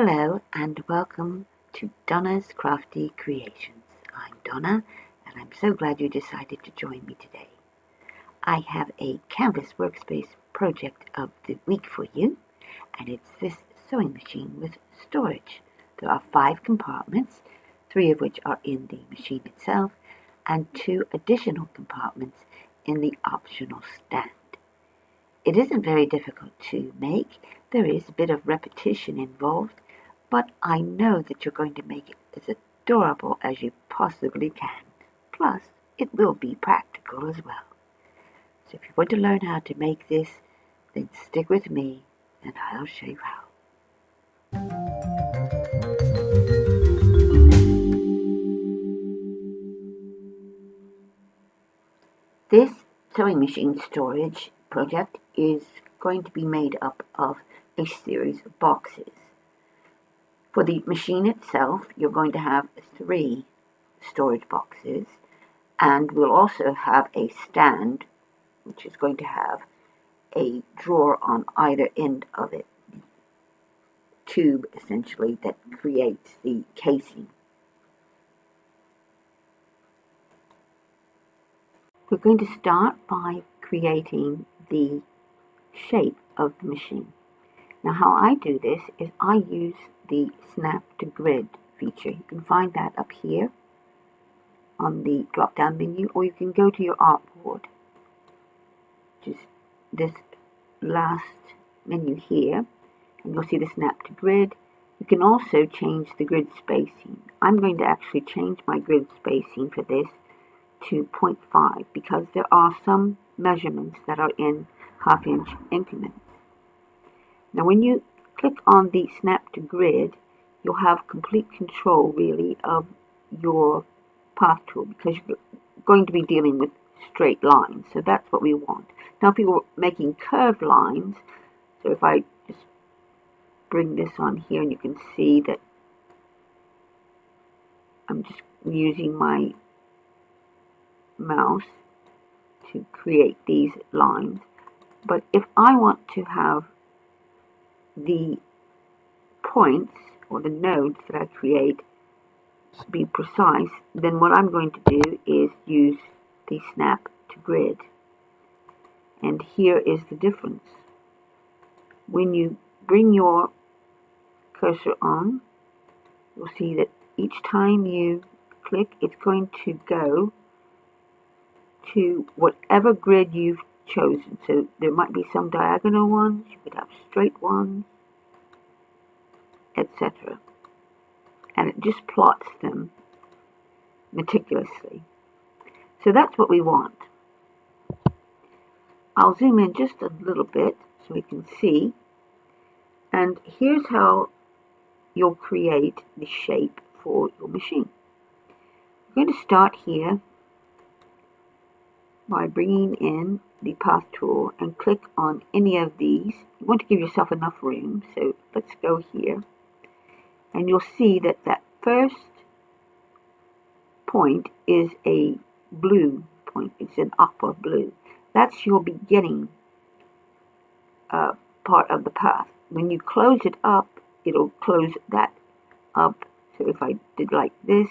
Hello and welcome to Donna's Crafty Creations. I'm Donna and I'm so glad you decided to join me today. I have a Canvas Workspace project of the week for you, and it's this sewing machine with storage. There are 5 compartments, 3 of which are in the machine itself and 2 additional compartments in the optional stand. It isn't very difficult to make. There is a bit of repetition involved, but I know that you're going to make it as adorable as you possibly can. Plus, it will be practical as well. So if you want to learn how to make this, then stick with me and I'll show you how. This sewing machine storage project is going to be made up of a series of boxes. For the machine itself, you're going to have 3 storage boxes, and we'll also have a stand, which is going to have a drawer on either end of it, the tube essentially that creates the casing. We're going to start by creating the shape of the machine. Now how I do this is I use the Snap to Grid feature. You can find that up here on the drop down menu, or you can go to your artboard, which is this last menu here, and you'll see the Snap to Grid. You can also change the grid spacing. I'm going to actually change my grid spacing for this to 0.5 because there are some measurements that are in half-inch increments. Now when you click on the Snap to Grid, you'll have complete control really of your path tool because you're going to be dealing with straight lines, so that's what we want. Now if you were making curved lines, so if I just bring this on here and you can see that I'm just using my mouse to create these lines, but if I want to have the points or the nodes that I create be precise, then what I'm going to do is use the Snap to Grid. And here is the difference. When you bring your cursor on, you'll see that each time you click, it's going to go to whatever grid you've chosen. So there might be some diagonal ones, you could have straight ones, etc. And it just plots them meticulously. So that's what we want. I'll zoom in just a little bit so we can see. And here's how you'll create the shape for your machine. We're going to start here by bringing in the path tool and click on any of these. You want to give yourself enough room, so let's go here. And you'll see that that first point is a blue point. It's an aqua blue. That's your beginning part of the path. When you close it up, it'll close that up. So if I did like this,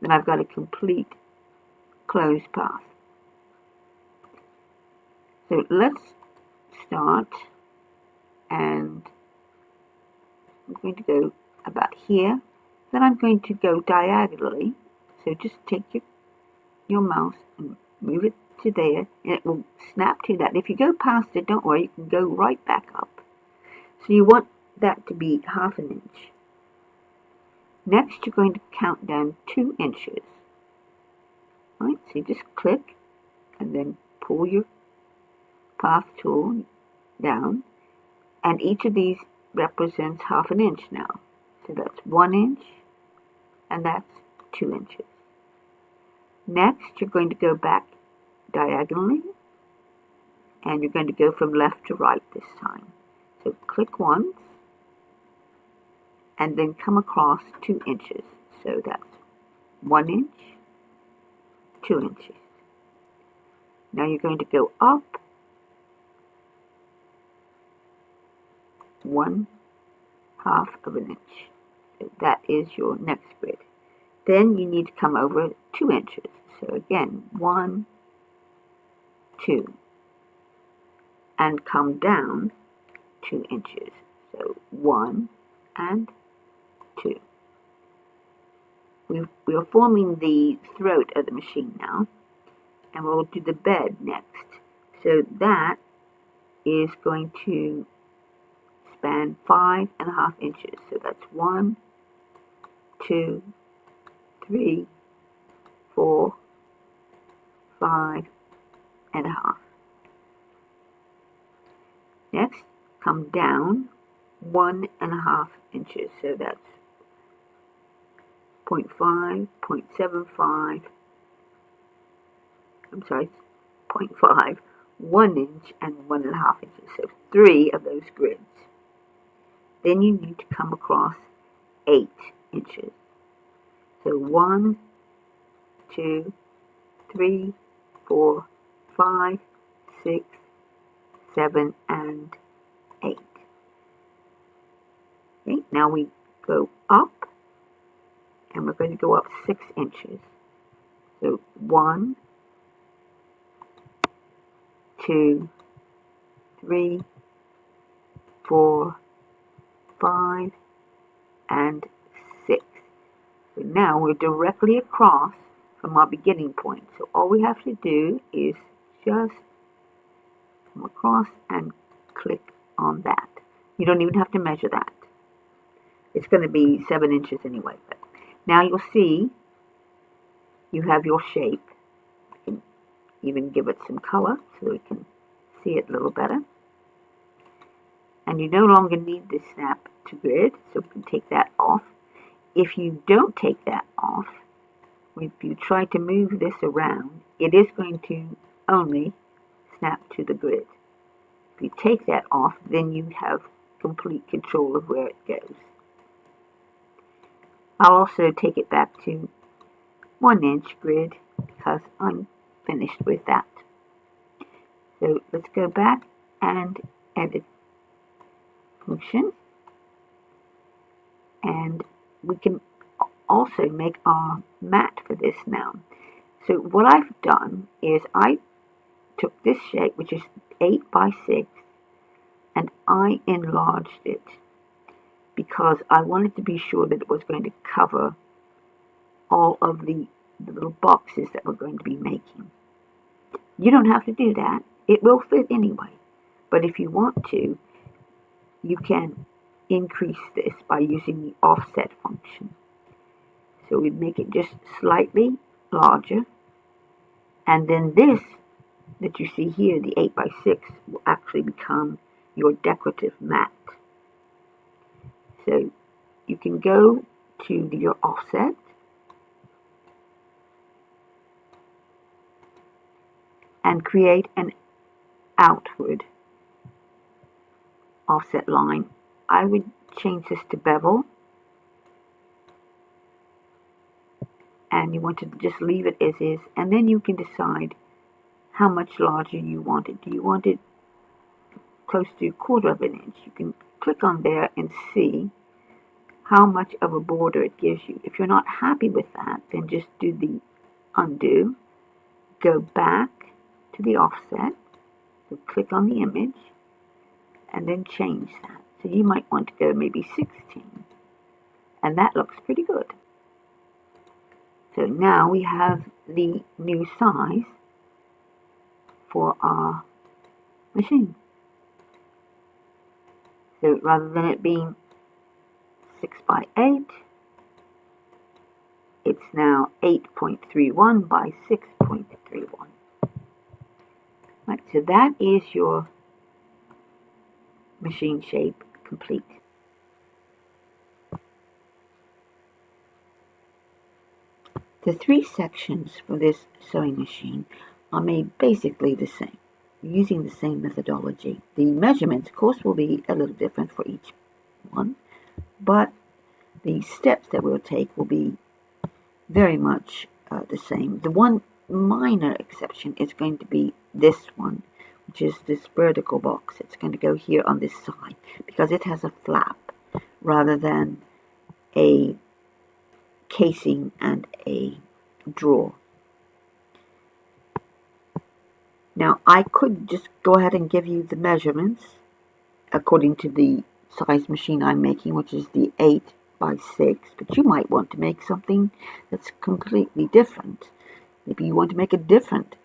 then I've got a complete closed path. So let's start, and I'm going to go about here. Then I'm going to go diagonally. So just take your mouse and move it to there, and it will snap to that. If you go past it, don't worry, you can go right back up. So you want that to be ½ inch. Next, you're going to count down 2 inches. Right, so you just click and then pull your path tool down, and each of these represents ½ inch now. So that's 1 inch, and that's 2 inches. Next, you're going to go back diagonally, and you're going to go from left to right this time. So click once, and then come across 2 inches. So that's 1 inch, 2 inches. Now you're going to go up 1 half of an inch. So that is your next grid. Then you need to come over 2 inches. So again, 1, 2, and come down 2 inches. So 1 and 2. We are forming the throat of the machine now, and we'll do the bed next. So that is going to span 5.5 inches. So that's 1, 2, 3, 4, 5.5. Next, come down 1.5 inches. So that's 0.5, 0.75, I'm sorry, 0.5, 1 inch, and 1.5 inches. So 3 of those grids. Then you need to come across 8 inches. So 1, 2, 3, 4, 5, 6, 7, and 8. Okay, now we go up, and we're going to go up 6 inches. So 1, 2, 3, 4, 5, and 6. So now we're directly across from our beginning point. So all we have to do is just come across and click on that. You don't even have to measure that. It's going to be 7 inches anyway. But now you'll see you have your shape. You can even give it some color so we can see it a little better. And you no longer need this snap to grid, so we can take that off. If you don't take that off, if you try to move this around, it is going to only snap to the grid. If you take that off, then you have complete control of where it goes. I'll also take it back to 1 inch grid because I'm finished with that. So let's go back and edit function, and we can also make our mat for this now. So what I've done is I took this shape, which is 8 by 6, and I enlarged it because I wanted to be sure that it was going to cover all of the little boxes that we're going to be making. You don't have to do that. It will fit anyway. But if you want to, you can increase this by using the offset function. So we make it just slightly larger, and then this that you see here, the 8 by 6, will actually become your decorative mat. So you can go to your offset, and create an outward offset line. I would change this to bevel, and you want to just leave it as is, and then you can decide how much larger you want it. Do you want it close to 1/4 of an inch? You can click on there and see how much of a border it gives you. If you're not happy with that, then just do the undo, go back to the offset, so click on the image, and then change that. So you might want to go maybe 16, and that looks pretty good. So now we have the new size for our machine. So rather than it being 6 by 8, it's now 8.31 by 6.31. Right, so that is your machine shape complete. The 3 sections for this sewing machine are made basically the same, using the same methodology. The measurements, of course, will be a little different for each one, but the steps that we'll take will be very much the same. The one minor exception is going to be this one, which is this vertical box. It's going to go here on this side because it has a flap rather than a casing and a drawer. Now I could just go ahead and give you the measurements according to the size machine I'm making, which is the 8 by 6, but you might want to make something that's completely different. Maybe you want to make a different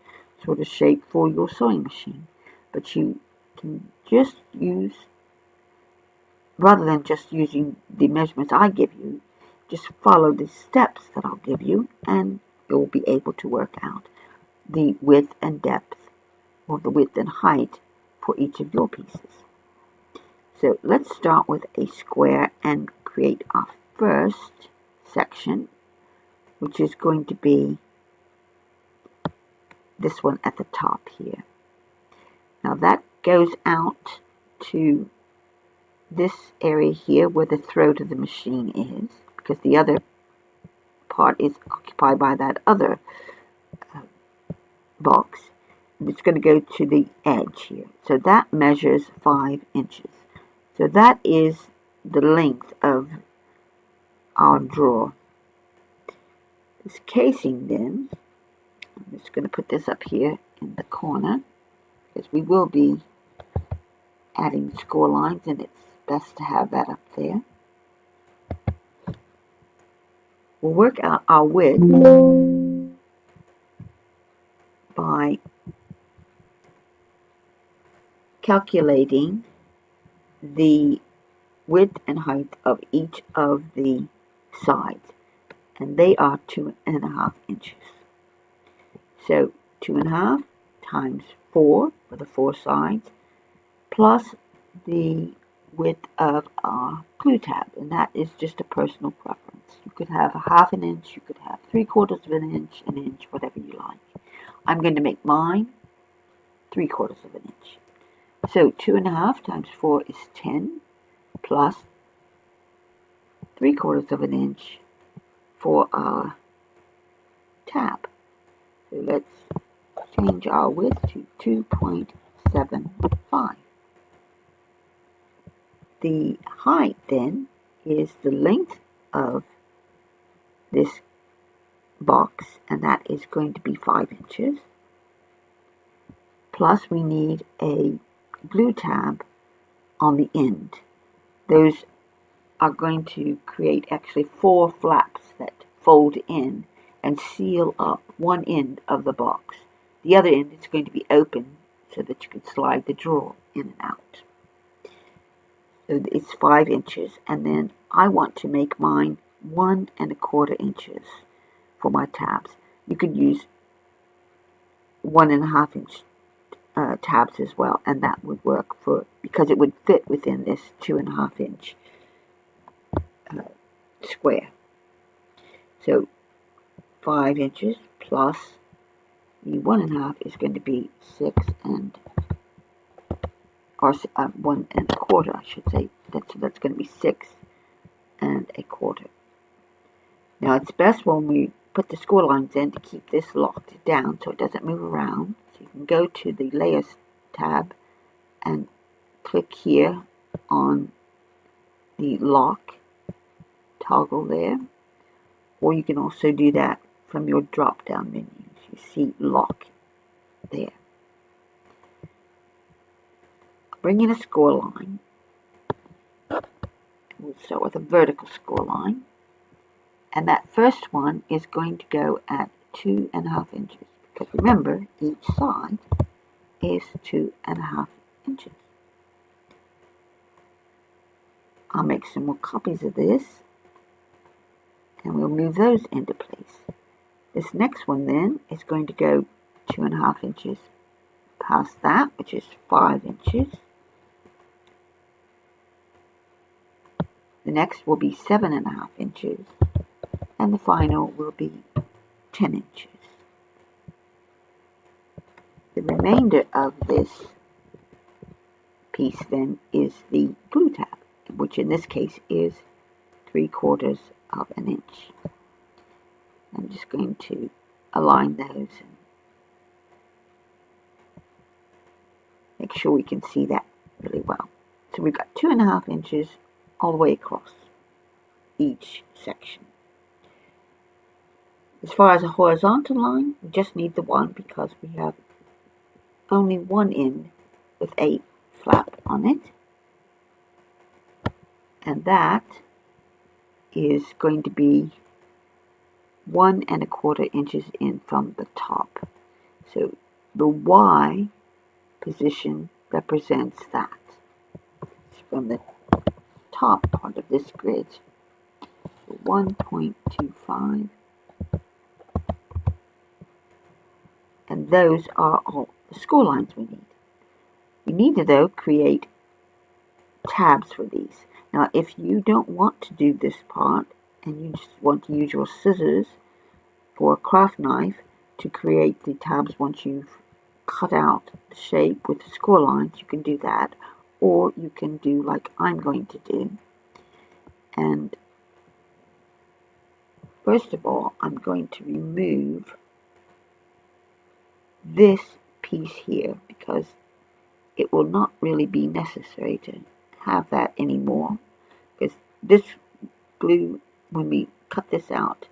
sort of shape for your sewing machine, but you can just use, rather than just using the measurements I give you, just follow the steps that I'll give you and you'll be able to work out the width and depth, or the width and height for each of your pieces. So let's start with a square and create our first section, which is going to be this one at the top here. Now that goes out to this area here where the throat of the machine is, because the other part is occupied by that other box. And it's going to go to the edge here. So that measures 5 inches. So that is the length of our drawer. This casing then, I'm just going to put this up here in the corner, because we will be adding score lines and it's best to have that up there. We'll work out our width by calculating the width and height of each of the sides, and they are 2.5 inches. So 2.5 times 4 for the 4 sides, plus the width of our glue tab, and that is just a personal preference. You could have a 1/2 inch, you could have 3/4 of an inch, whatever you like. I'm going to make mine 3/4 of an inch. So 2.5 times 4 is 10, plus 3/4 of an inch for our tab. So let's change our width to 2.75. The height then is the length of this box, and that is going to be 5 inches. Plus we need a glue tab on the end. Those are going to create actually 4 flaps that fold in and seal up one end of the box. The other end is going to be open so that you can slide the drawer in and out. So it's 5 inches, and then I want to make mine 1.25 inches for my tabs. You could use 1.5 inch tabs as well, and that would work for, because it would fit within this 2.5 inch square. So 5 inches plus the 1.5 is going to be 1.25, I should say. That's going to be 6.25. Now it's best when we put the score lines in to keep this locked down so it doesn't move around. So you can go to the Layers tab and click here on the lock toggle there, or you can also do that from your drop down menus. You see lock there. Bring in a score line. We'll start with a vertical score line, and that first one is going to go at 2.5 inches, because remember each side is 2.5 inches. I'll make some more copies of this and we'll move those into place. This next one then is going to go 2.5 inches past that, which is 5 inches. The next will be 7.5 inches, and the final will be 10 inches. The remainder of this piece then is the glue tab, which in this case is 3/4 of an inch. I'm just going to align those and make sure we can see that really well. So we've got 2.5 inches all the way across each section. As far as a horizontal line, we just need the one because we have only one end with a flap on it. And that is going to be 1 1/4 inches in from the top. So the Y position represents that. It's from the top part of this grid. So 1.25. And those are all the score lines we need. We need to, though, create tabs for these. Now, if you don't want to do this part, and you just want to use your scissors or a craft knife to create the tabs once you've cut out the shape with the score lines, you can do that. Or you can do like I'm going to do. And first of all, I'm going to remove this piece here because it will not really be necessary to have that anymore, because this glue, when we cut this out,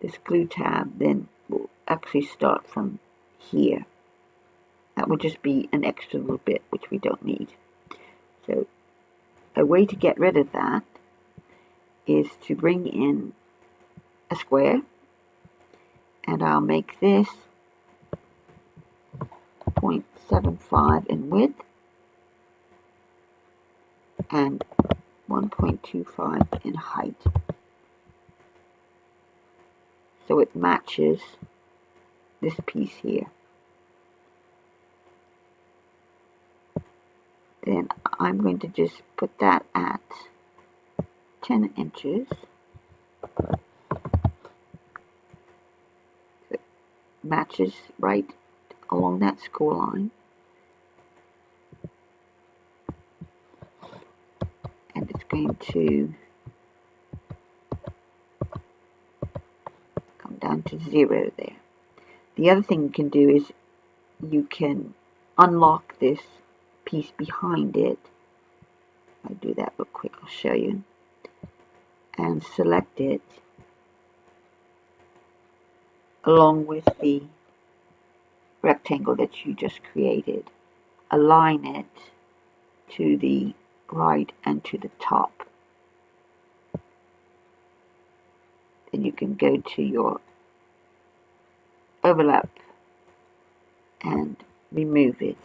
this glue tab then will actually start from here. That would just be an extra little bit which we don't need. So a way to get rid of that is to bring in a square, and I'll make this 0.75 in width and 1.25 in height. So it matches this piece here. Then I'm going to just put that at 10 inches. It matches right along that score line. And it's going to come down to 0 there. The other thing you can do is you can unlock this piece behind it. I'll do that real quick, I'll show you. And select it along with the rectangle that you just created. Align it to the right and to the top. Then you can go to your overlap and remove it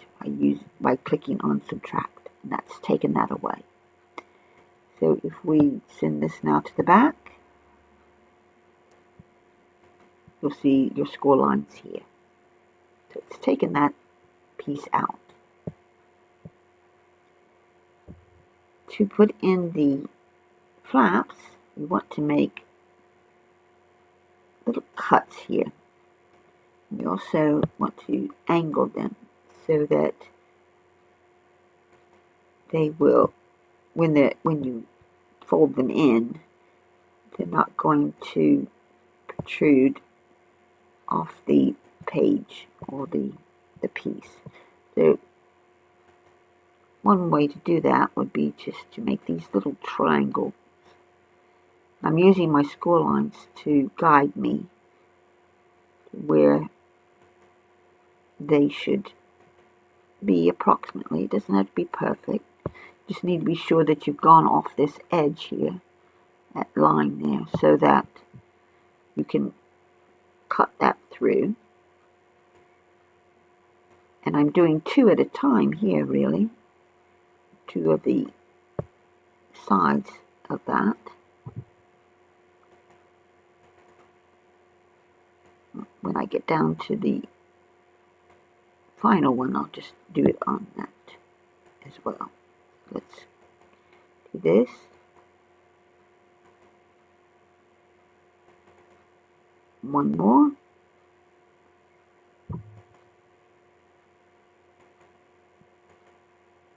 by clicking on subtract, and that's taken that away. So if we send this now to the back, you'll see your score lines here. So it's taken that piece out. To put in the flaps, we want to make little cuts here. We also want to angle them so that they will, when you fold them in, they're not going to protrude off the page or the piece. So one way to do that would be just to make these little triangles. I'm using my score lines to guide me where they should be approximately. It doesn't have to be perfect. You just need to be sure that you've gone off this edge here, that line there, so that you can cut that through. And I'm doing 2 at a time here, really. 2 of the sides of that. When I get down to the final one, I'll just do it on that as well. Let's do this. One more.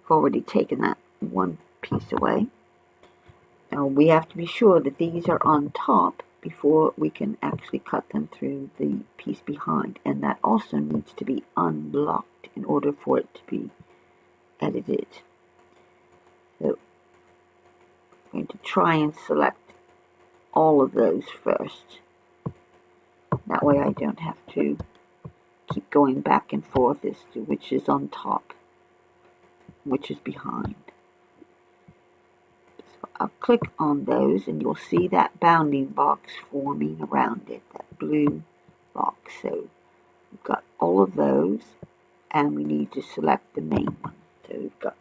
I've already taken that one piece away. Now we have to be sure that these are on top before we can actually cut them through the piece behind, and that also needs to be unblocked in order for it to be edited. So to try and select all of those first. That way I don't have to keep going back and forth as to which is on top, which is behind. So I'll click on those and you'll see that bounding box forming around it, that blue box. So we've got all of those and we need to select the main one. So we've got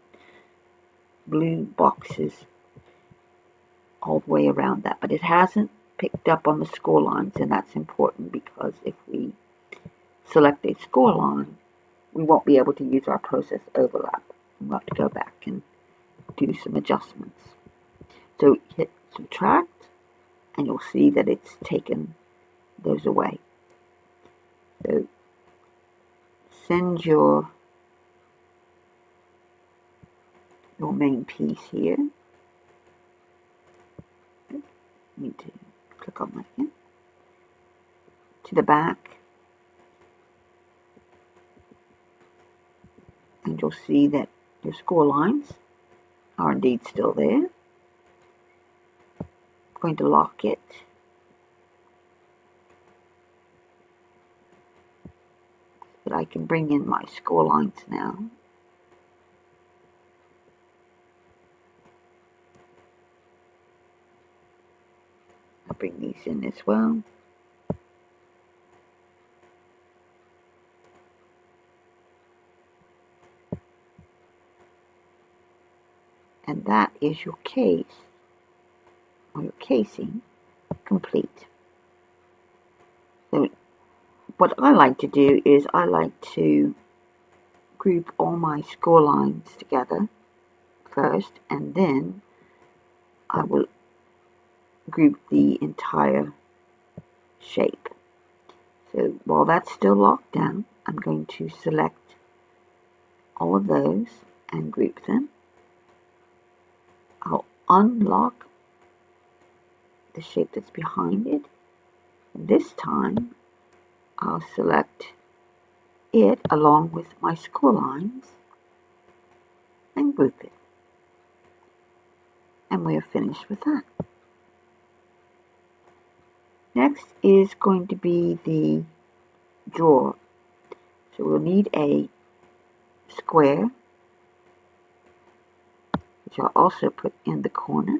blue boxes all the way around that, but it hasn't picked up on the score lines, and that's important because if we select a score line, we won't be able to use our process overlap. We'll have to go back and do some adjustments. So hit subtract and you'll see that it's taken those away. So send your main piece here. Need to click on that again. To the back. And you'll see that your score lines are indeed still there. I'm going to lock it. So that I can bring in my score lines now. I'll bring these in as well. And that is your case, or your casing, complete. So what I like to do is I like to group all my score lines together first, and then I will group the entire shape. So while that's still locked down, I'm going to select all of those and group them. I'll unlock the shape that's behind it. This time I'll select it along with my score lines and group it. And we are finished with that. Next is going to be the drawer. So we'll need a square, which I'll also put in the corner.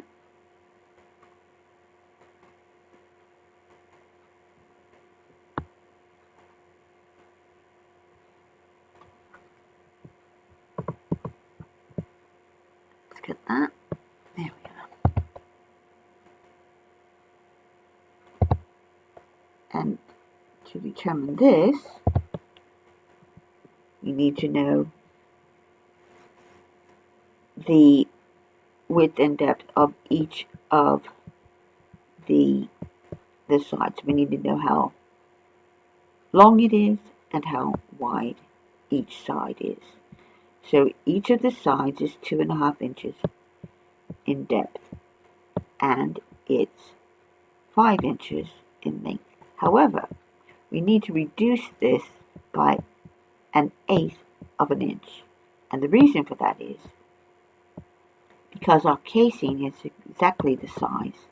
Let's get that. There we go. And to determine this, you need to know the width and depth of each of the sides. We need to know how long it is and how wide each side is. So each of the sides is 2.5 inches in depth and it's 5 inches in length. However, we need to reduce this by 1/8 of an inch. And the reason for that is because our casing is exactly the size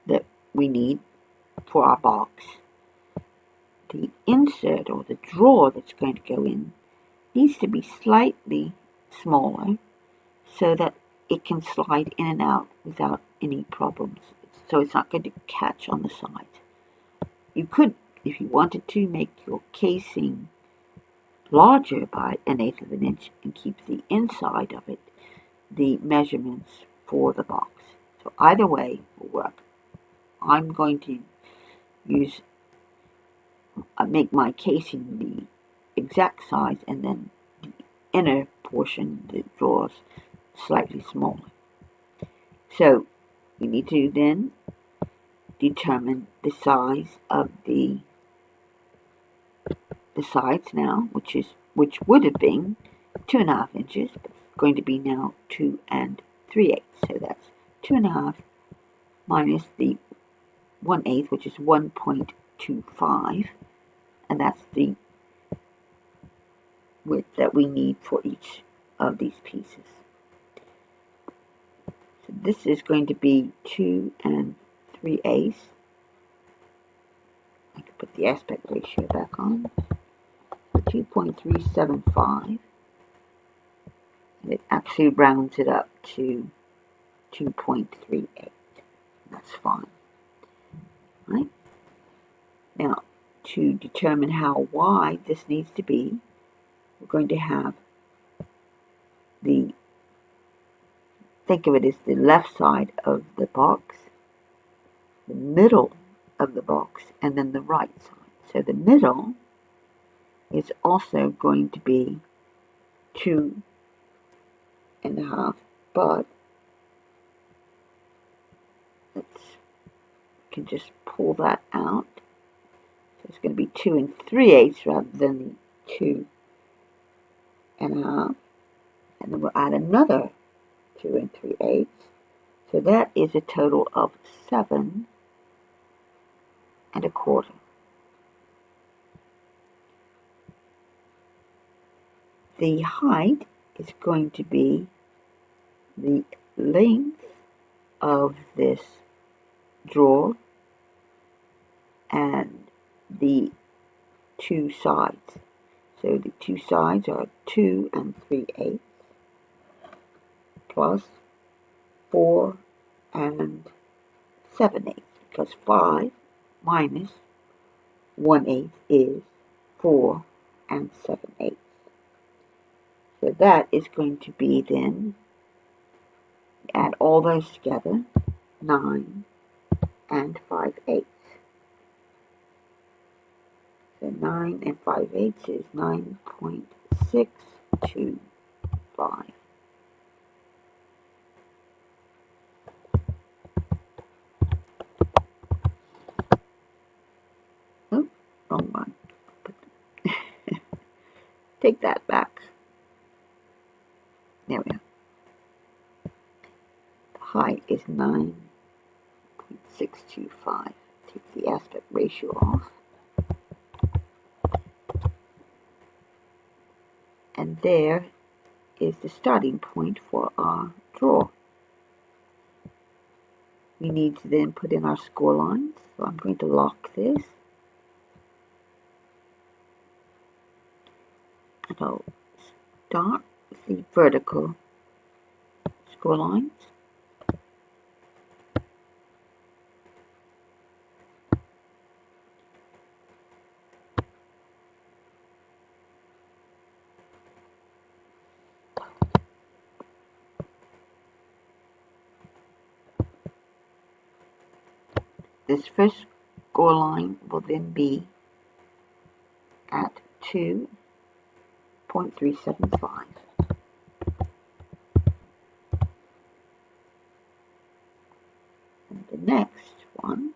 that we need for our box. The insert or the drawer that's going to go in needs to be slightly smaller so that it can slide in and out without any problems. So it's not going to catch on the sides. You could, if you wanted to, make your casing larger by 1/8 of an inch and keep the inside of it the measurements for the box. So either way will work. I'm going to make my casing the exact size and then the inner portion, the drawers, slightly smaller. So we need to then determine the size of the sides now, which would have been 2.5 inches, but it's going to be now 2 3/8. So that's 2.5 minus the 1/8, which is 1.25, and that's the width that we need for each of these pieces. So this is going to be 2 3/8. I can put the aspect ratio back on. 2.375. And it actually rounds it up to 2.38. That's fine. Right? Now, to determine how wide this needs to be, we're going to have think of it as the left side of the box, the middle of the box, and then the right side. So the middle is also going to be 2.5, but can just pull that out. So it's going to be 2 3/8 rather than the 2.5. And then we'll add another 2 3/8. So that is a total of 7.25. The height is going to be the length of this drawer and the two sides. So the two sides are 2 3/8 plus 4 7/8, because 5 minus 1/8 is 4 7/8. So that is going to be then, add all those together, 9 5/8. So 9 5/8 is 9.625. Oh, wrong one. Take that back. There we are. The height is 9.625. Take the aspect ratio off. And there is the starting point for our drawer. We need to then put in our score lines. So I'm going to lock this. And I'll start with the vertical score lines. This first score line will then be at 2.375. And the next one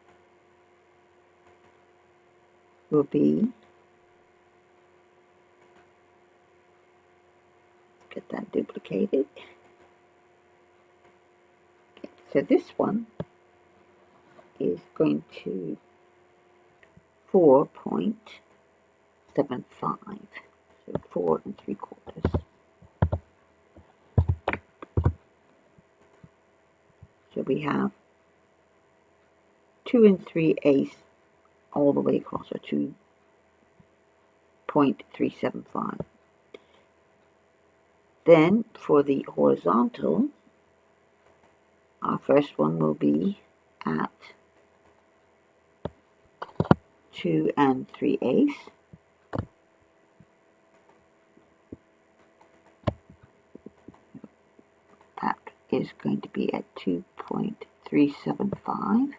will be, get that duplicated. Okay, so this one is going to 4.75, so 4 3/4. So we have 2 3/8 all the way across, or 2.375. Then for the horizontal, our first one will be at 2 3/8. That is going to be at 2.375.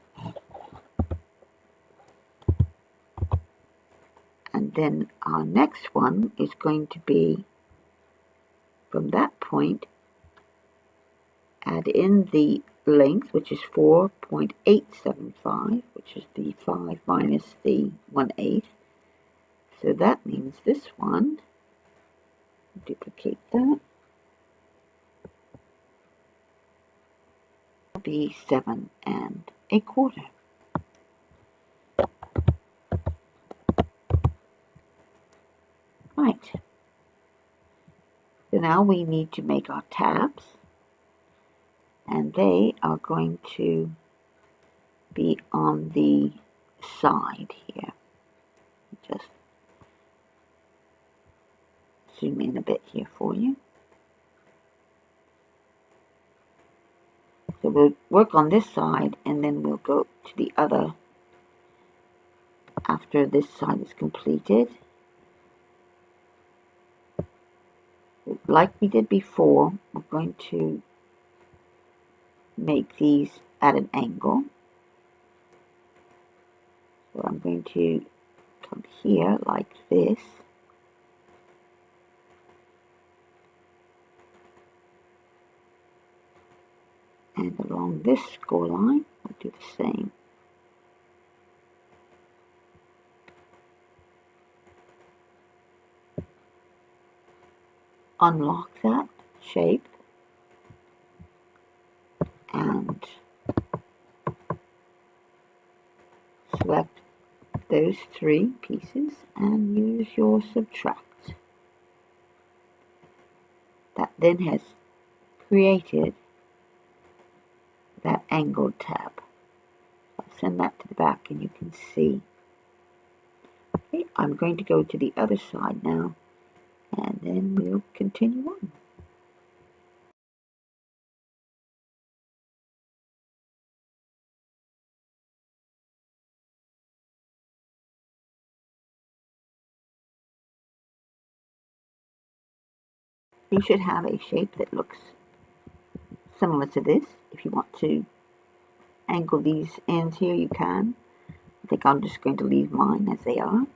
And then our next one is going to be, from that point, add in the length, which is 4.875, which is the 5 minus the 1/8. So that means this one, duplicate that, will be 7.25. Right. So now we need to make our tabs. and they are going to be on the side here. Just zoom in a bit here for you. So we'll work on this side and then we'll go to the other after this side is completed. Like we did before, we're going to make these at an angle. So I'm going to come here like this. And along this score line, I'll do the same. Unlock that shape and select those three pieces and use your subtract. That then has created that angled tab. I'll send that to the back and you can see. Okay, I'm going to go to the other side now and then we'll continue on. You should have a shape that looks similar to this. If you want to angle these ends here, you can. I think I'm just going to leave mine as they are.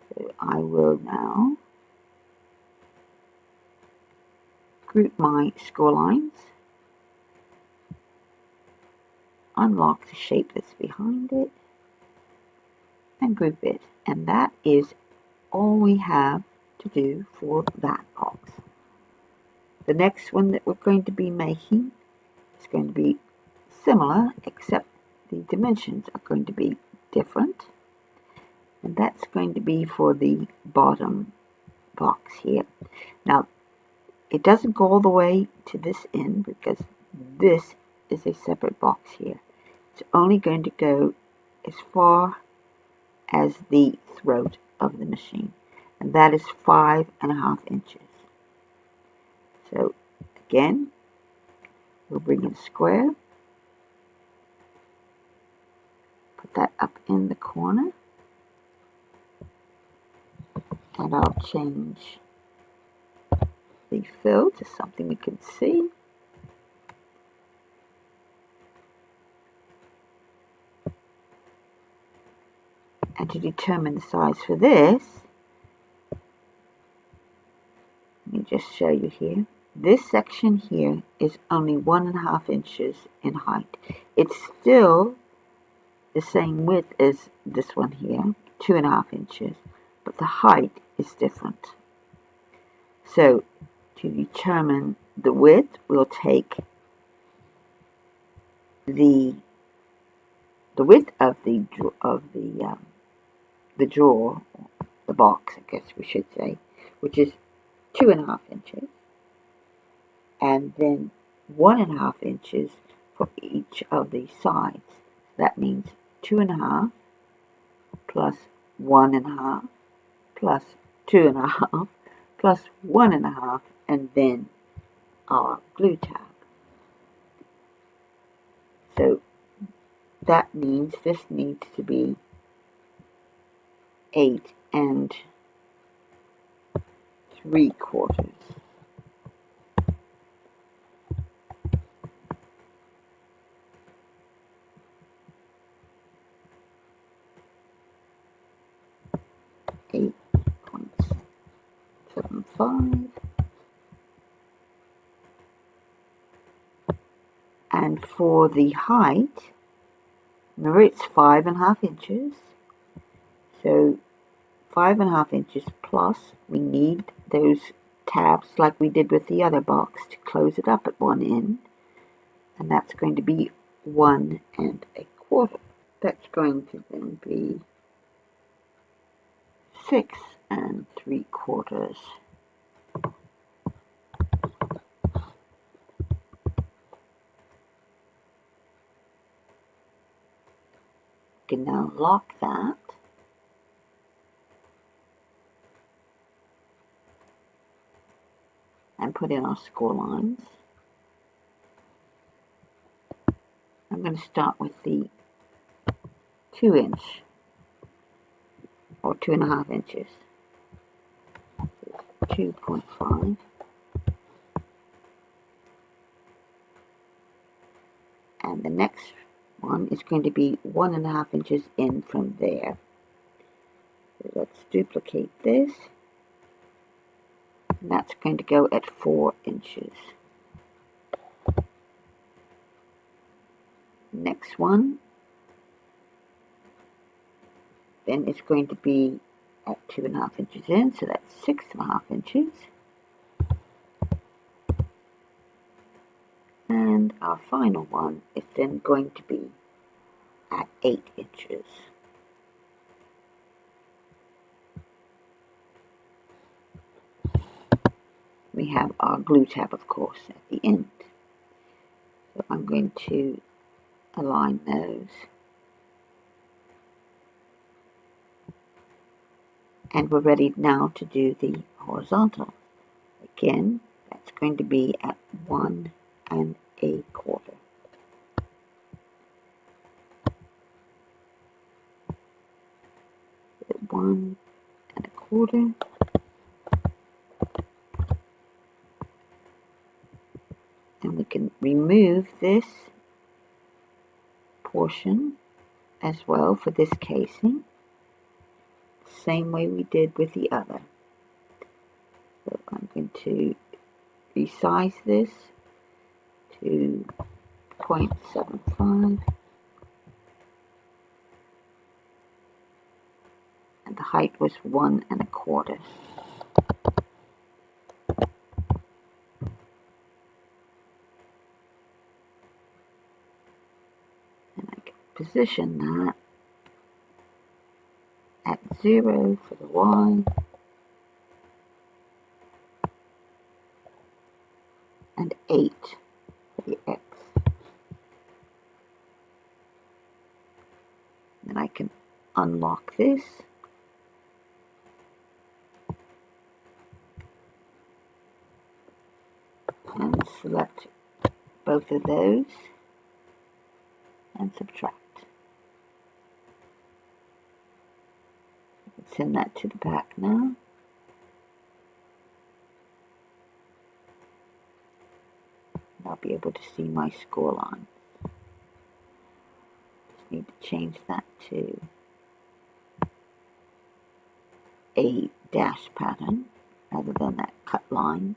So I will now group my score lines, unlock the shape that's behind it, and group it. And that is all we have to do for that box. The next one that we're going to be making is going to be similar, except the dimensions are going to be different. And that's going to be for the bottom box here. Now, it doesn't go all the way to this end because this is a separate box here. It's only going to go as far as the throat of the machine, and that is 5.5 inches. So again, we'll bring in a square, put that up in the corner, and I'll change the fill to something we can see. And to determine the size for this, let me just show you here. This section here is only 1.5 inches in height. It's still the same width as this one here, 2.5 inches, but the height is different. So to determine the width, we'll take the width of the drawer, the box, I guess we should say, which is 2.5 inches, and then 1.5 inches for each of the sides. That means 2.5 plus 1.5 plus 2.5 plus 1.5, and then our glue tab. So that means this needs to be 8 3/4. Eight 0.75, and for the height, remember it's 5.5 inches, so 5.5 inches plus, we need those tabs like we did with the other box to close it up at one end, and that's going to be 1 1/4. That's going to then be 6 3/4. can now lock that. And put in our score lines. I'm going to start with the 2-inch or 2.5 inches. 2.5. And the next one is going to be 1.5 inches in from there. So let's duplicate this. And that's going to go at 4 inches. Next one, then it's going to be at 2.5 inches in, so that's 6.5 inches. And our final one is then going to be at 8 inches. We have our glue tab, of course, at the end. So I'm going to align those. And we're ready now to do the horizontal. Again, that's going to be at 1 1/4. So 1 1/4. And we can remove this portion as well for this casing, same way we did with the other. So I'm going to resize this to 0.75, and the height was 1 1/4. And I can position that at 0 for the Y and 8 for the X. Then I can unlock this and select both of those and subtract. Send that to the back now. I'll be able to see my score line. Just need to change that to a dash pattern rather than that cut line.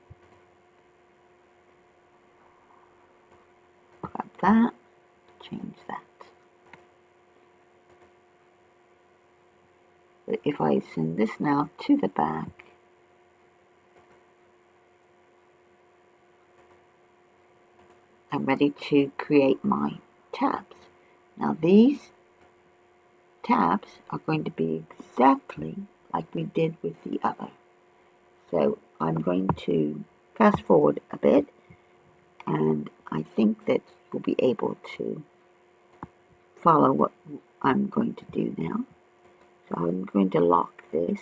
Grab that, change that. But if I send this now to the back, I'm ready to create my tabs. Now these tabs are going to be exactly like we did with the other. So I'm going to fast forward a bit, and I think that you'll be able to follow what I'm going to do now. So I'm going to lock this.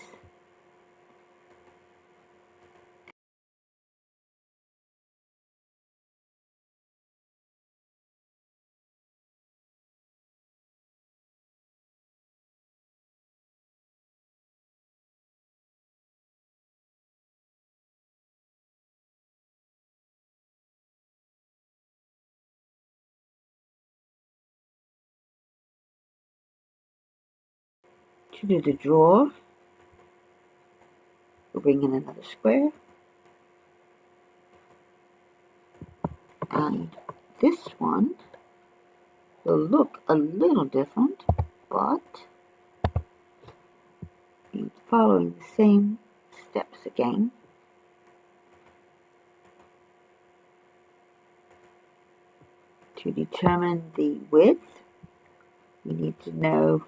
To do the drawer, we'll bring in another square. And this one will look a little different, but following the same steps again. To determine the width, we need to know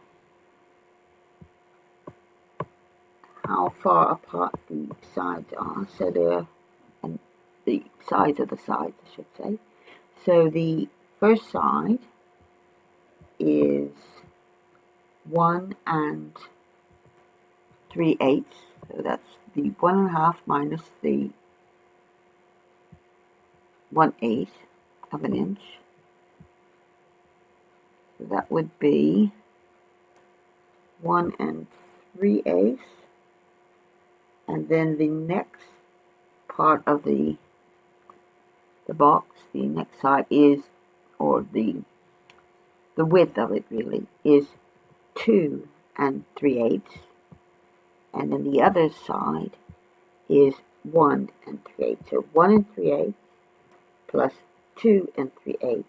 how far apart the sides are, so they're, and the size of the sides, I should say. So the first side is 1 3/8. So that's the 1.5 minus the 1/8 of an inch. So that would be 1 3/8. And then the next part of the box, the next side is, or the width of it really is 2 3/8, and then the other side is 1 3/8. So 1 3/8 plus 2 3/8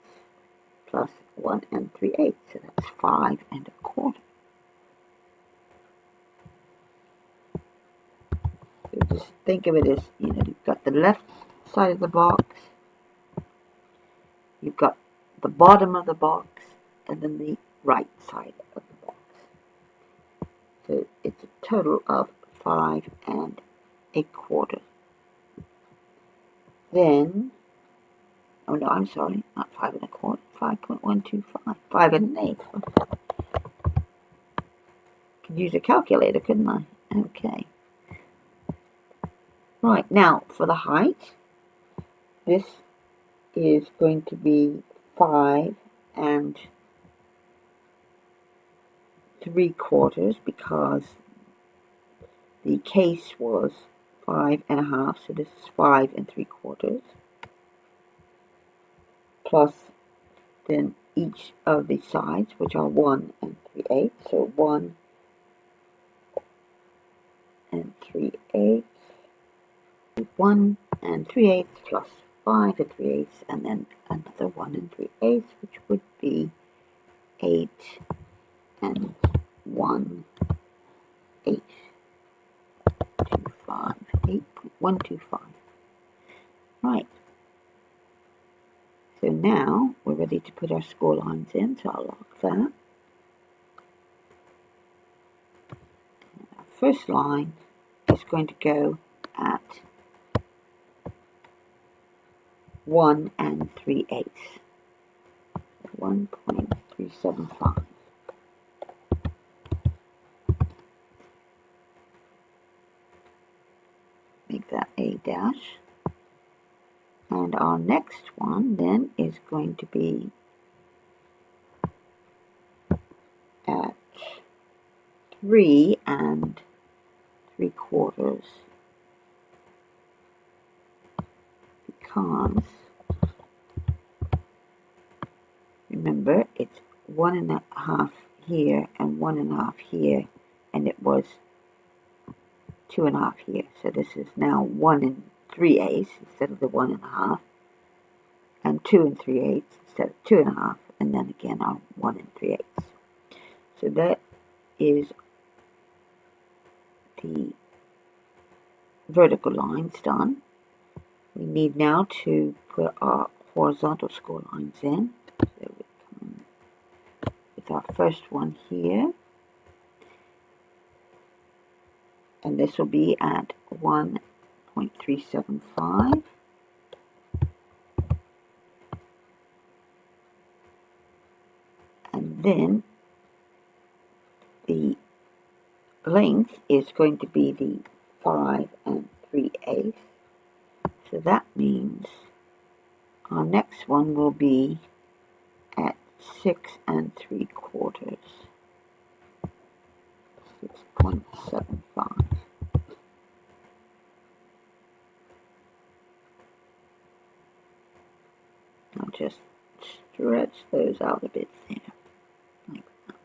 plus 1 3/8. So that's 5 1/4. So just think of it as, you've got the left side of the box, you've got the bottom of the box, and then the right side of the box. So it's a total of 5 1/4. Then, oh no, I'm sorry, not 5 1/4, 5.125, 5 1/8. Could use a calculator, couldn't I? Okay. Right, now for the height, this is going to be 5 3/4 because the case was 5 1/2, so this is 5 3/4. Plus then each of the sides, which are 1 3/8, so 1 3/8, 1 3/8 plus 5 3/8, and then another 1 3/8, which would be 8 1/8. 8.125. Right. So now we're ready to put our score lines in, so I'll lock that. Our first line is going to go at 1 3/8. 1.375. Make that a dash. And our next one then is going to be at 3 3/4, because remember it's 1 1/2 here and 1 1/2 here, and it was 2 1/2 here. So this is now 1 3/8 instead of the 1 1/2, and 2 3/8 instead of 2 1/2, and then again our 1 3/8. So that is the vertical lines done. We need now to put our horizontal score lines in. So we come with our first one here, and this will be at 1.375. And then the length is going to be the 5 3/8. So that means our next one will be at 6 3/4. 6.75. I'll just stretch those out a bit there, like that.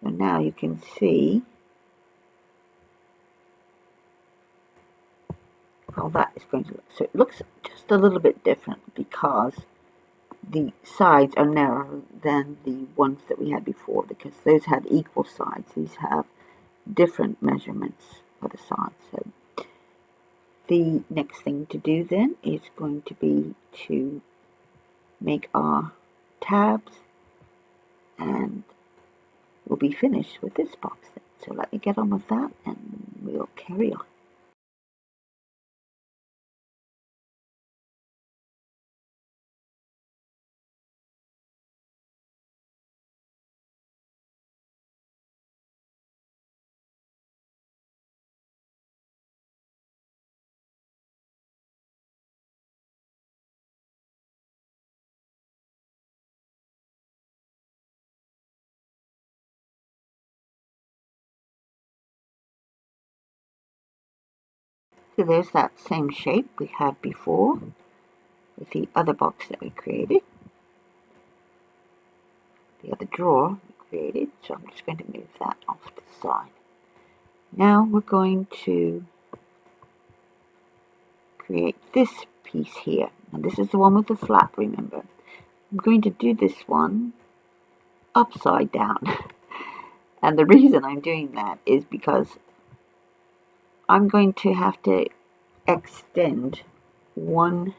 So now you can see how that is going to look. So it looks just a little bit different because the sides are narrower than the ones that we had before, because those had equal sides. These have different measurements for the sides. So the next thing to do then is going to be to make our tabs, and we'll be finished with this box then. So let me get on with that and we'll carry on. So there's that same shape we had before with the other box that we created, the other drawer we created. So I'm just going to move that off to the side. Now we're going to create this piece here. And this is the one with the flap, remember. I'm going to do this one upside down. And the reason I'm doing that is because I'm going to have to extend one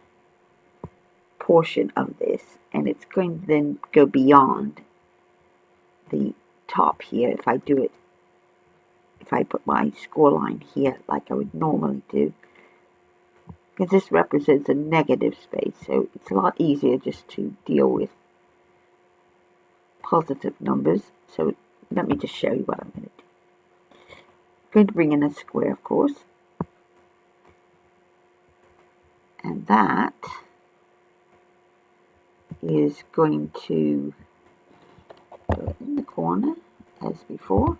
portion of this, and it's going to then go beyond the top here if I do it, if I put my score line here like I would normally do, because this represents a negative space, so it's a lot easier just to deal with positive numbers. So let me just show you what I'm going to do. I'm going to bring in a square, of course, and that is going to go in the corner as before.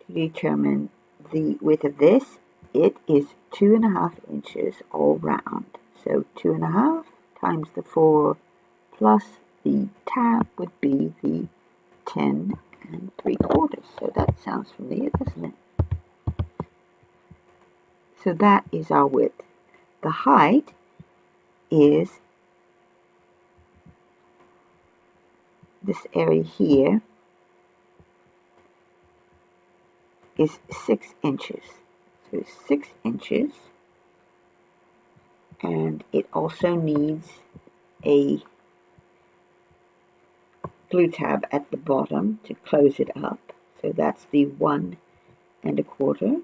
To determine the width of this, it is 2.5 inches all round. So 2.5 times the 4 plus the tab would be the 10 3/4. So that sounds familiar, doesn't it? So that is our width. The height is this area here is 6 inches. So 6 inches, and it also needs a glue tab at the bottom to close it up. So that's the 1 1/4.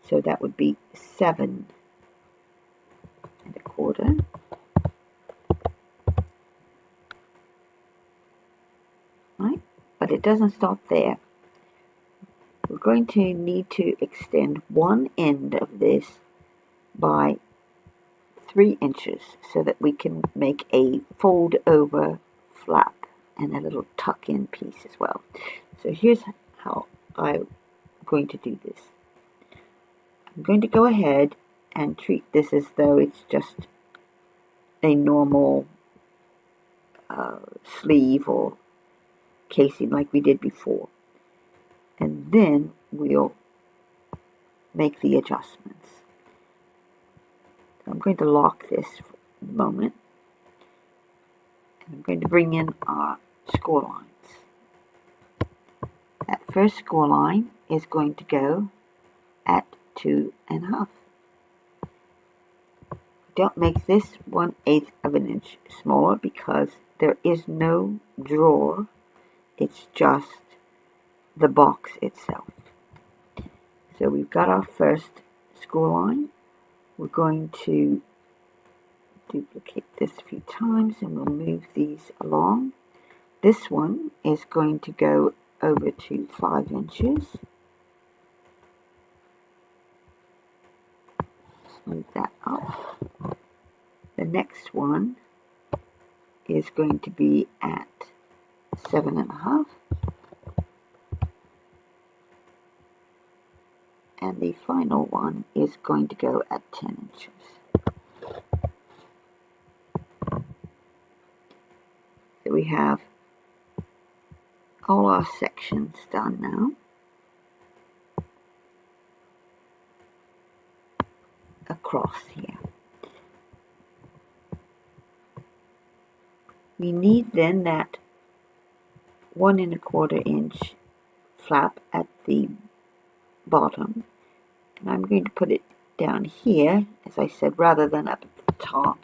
So that would be 7 1/4. Right? But it doesn't stop there. We're going to need to extend one end of this by 3 inches so that we can make a fold over flap and a little tuck in piece as well. So here's how I'm going to do this. I'm going to go ahead and treat this as though it's just a normal sleeve or casing like we did before. And then we'll make the adjustments. So I'm going to lock this for a moment. And I'm going to bring in our score lines. That first score line is going to go at 2.5. Don't make this 1/8 of an inch smaller because there is no drawer. It's just the box itself. So we've got our first score line. We're going to duplicate this a few times and we'll move these along. This one is going to go over to 5 inches. Move that up. The next one is going to be at 7.5. And the final one is going to go at 10 inches. So we have all our sections done now. Across here. We need then that 1 1/4 inch flap at the bottom, and I'm going to put it down here, as I said, rather than up at the top.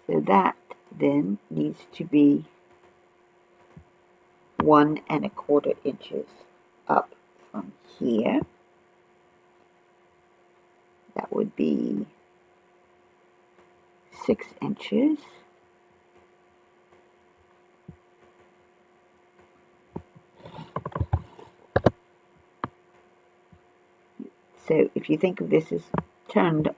So that then needs to be 1 1/4 inches up from here. That would be 6 inches. So if you think of this as turned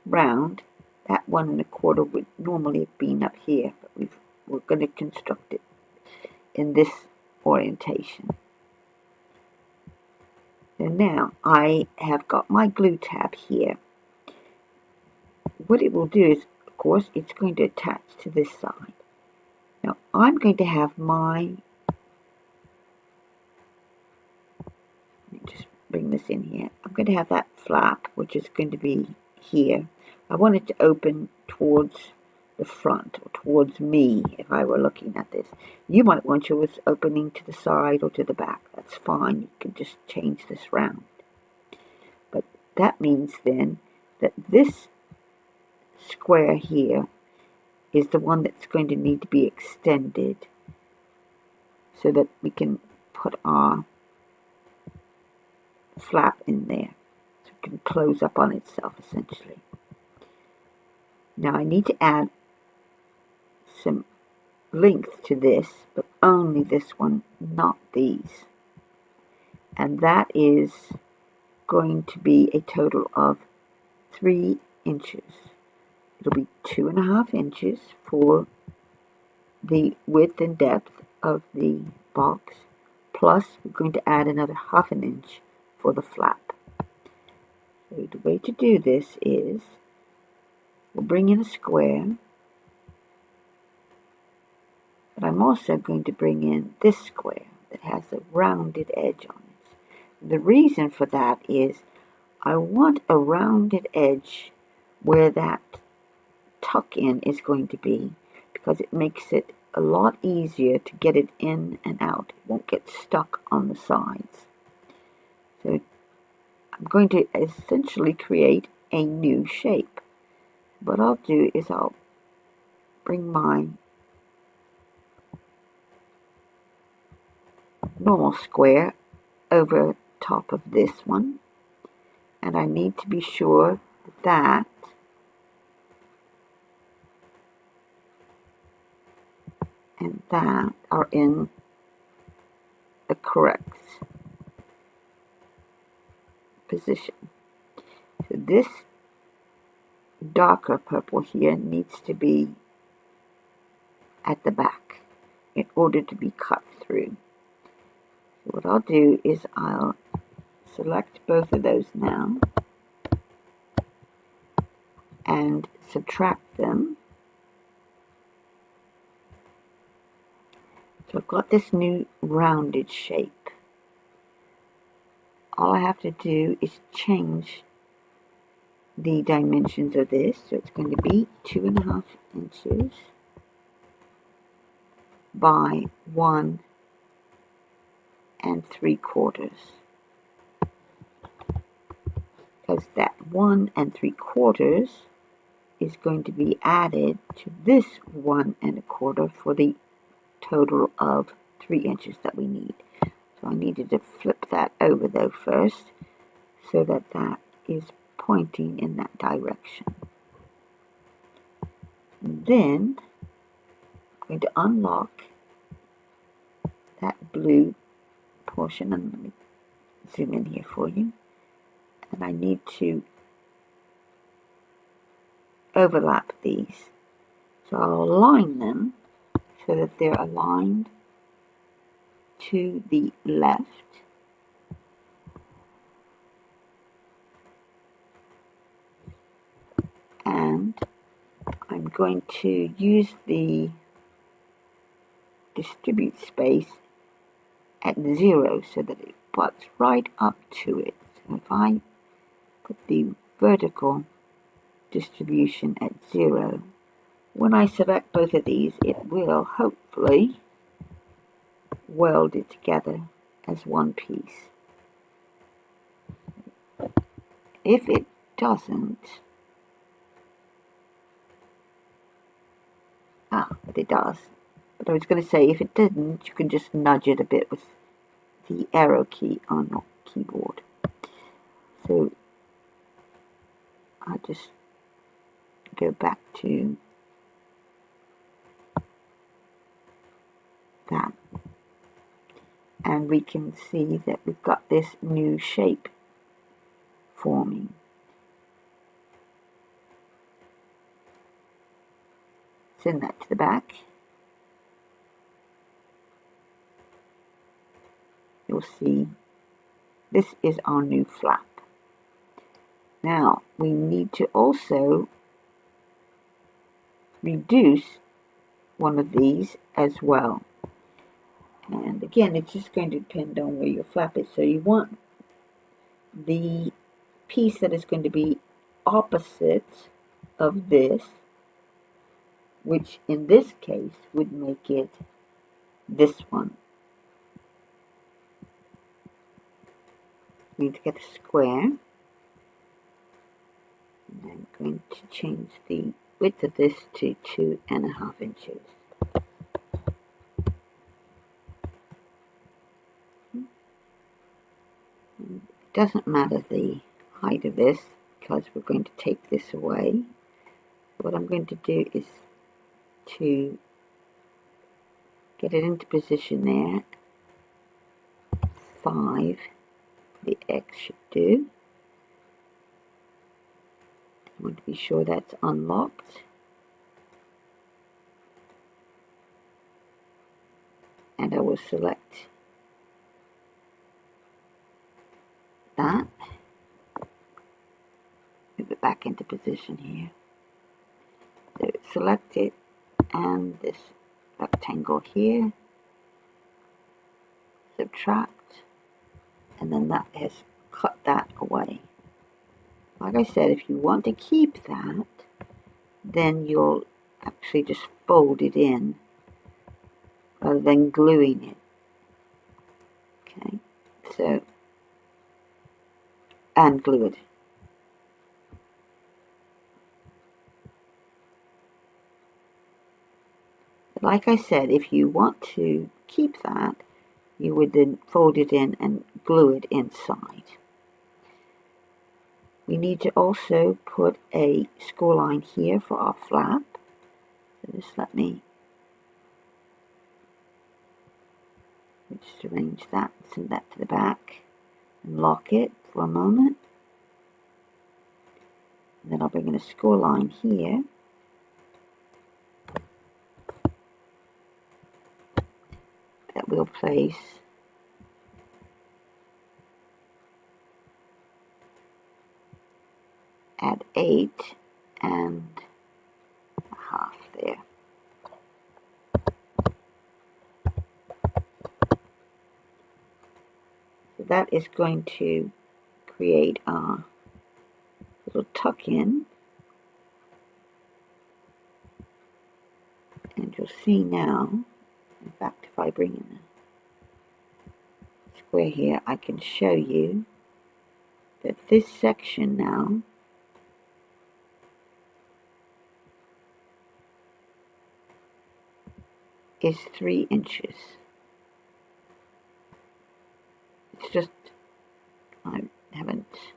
round, that 1 1/4 would normally have been up here, but we've we're going to construct it in this orientation. And now I have got my glue tab here. What it will do is, of course, it's going to attach to this side. Now I'm going to have my, let me just bring this in here. I'm going to have that flap, which is going to be here. I want it to open towards the front, or towards me if I were looking at this. You might want yours opening to the side or to the back. That's fine. You can just change this round. But that means then that this square here is the one that's going to need to be extended so that we can put our flap in there. So it can close up on itself essentially. Now I need to add some length to this, but only this one, not these. And that is going to be a total of 3 inches. It'll be 2.5 inches for the width and depth of the box, plus we're going to add another 1/2 inch for the flap. So the way to do this is we'll bring in a square, but I'm also going to bring in this square that has a rounded edge on it. The reason for that is I want a rounded edge where that tuck in is going to be, because it makes it a lot easier to get it in and out. It won't get stuck on the sides. So I'm going to essentially create a new shape. What I'll do is I'll bring my normal square over top of this one, and I need to be sure that and that are in the correct position. So this darker purple here needs to be at the back in order to be cut through. So what I'll do is I'll select both of those now and subtract them. So I've got this new rounded shape. All I have to do is change the dimensions of this. So it's going to be 2.5 inches by 1 3/4. Because that 1 3/4 is going to be added to this 1 1/4 for the total of 3 inches that we need. So I needed to flip that over though first, so that that is pointing in that direction. And then I'm going to unlock that blue portion, and let me zoom in here for you. And I need to overlap these. So I'll align them so that they're aligned to the left. And I'm going to use the distribute space at 0 so that it butts right up to it. So if I put the vertical distribution at 0, when I select both of these, it will hopefully weld it together as one piece. If it doesn't, but it does. But I was going to say, if it didn't, you can just nudge it a bit with the arrow key on your keyboard. So I'll just go back to that. And we can see that we've got this new shape forming. Send that to the back. you'll see this is our new flap. Now we need to also reduce one of these as well. And again, it's just going to depend on where your flap is. So you want the piece that is going to be opposite of this, which in this case would make it this one. We need to get a square. And I'm going to change the width of this to 2.5 inches. It doesn't matter the height of this because we're going to take this away. What I'm going to do is to get it into position there. 5, the X should do. I want to be sure that's unlocked. And I will select that. Move it back into position here. So select it and this rectangle here. Subtract. And then that has cut that away. Like I said, if you want to keep that, then you'll actually just fold it in rather than gluing it. Okay, so, and glue it. Like I said, if you want to keep that, you would then fold it in and glue it inside. We need to also put a score line here for our flap. So just let me just arrange that, send that to the back, and lock it for a moment. And then I'll bring in a score line here. That we'll place at 8.5 there. So that is going to create our little tuck in. And you'll see now, in fact, if I bring in a square here, I can show you that this section now is 3 inches. It's just, I haven't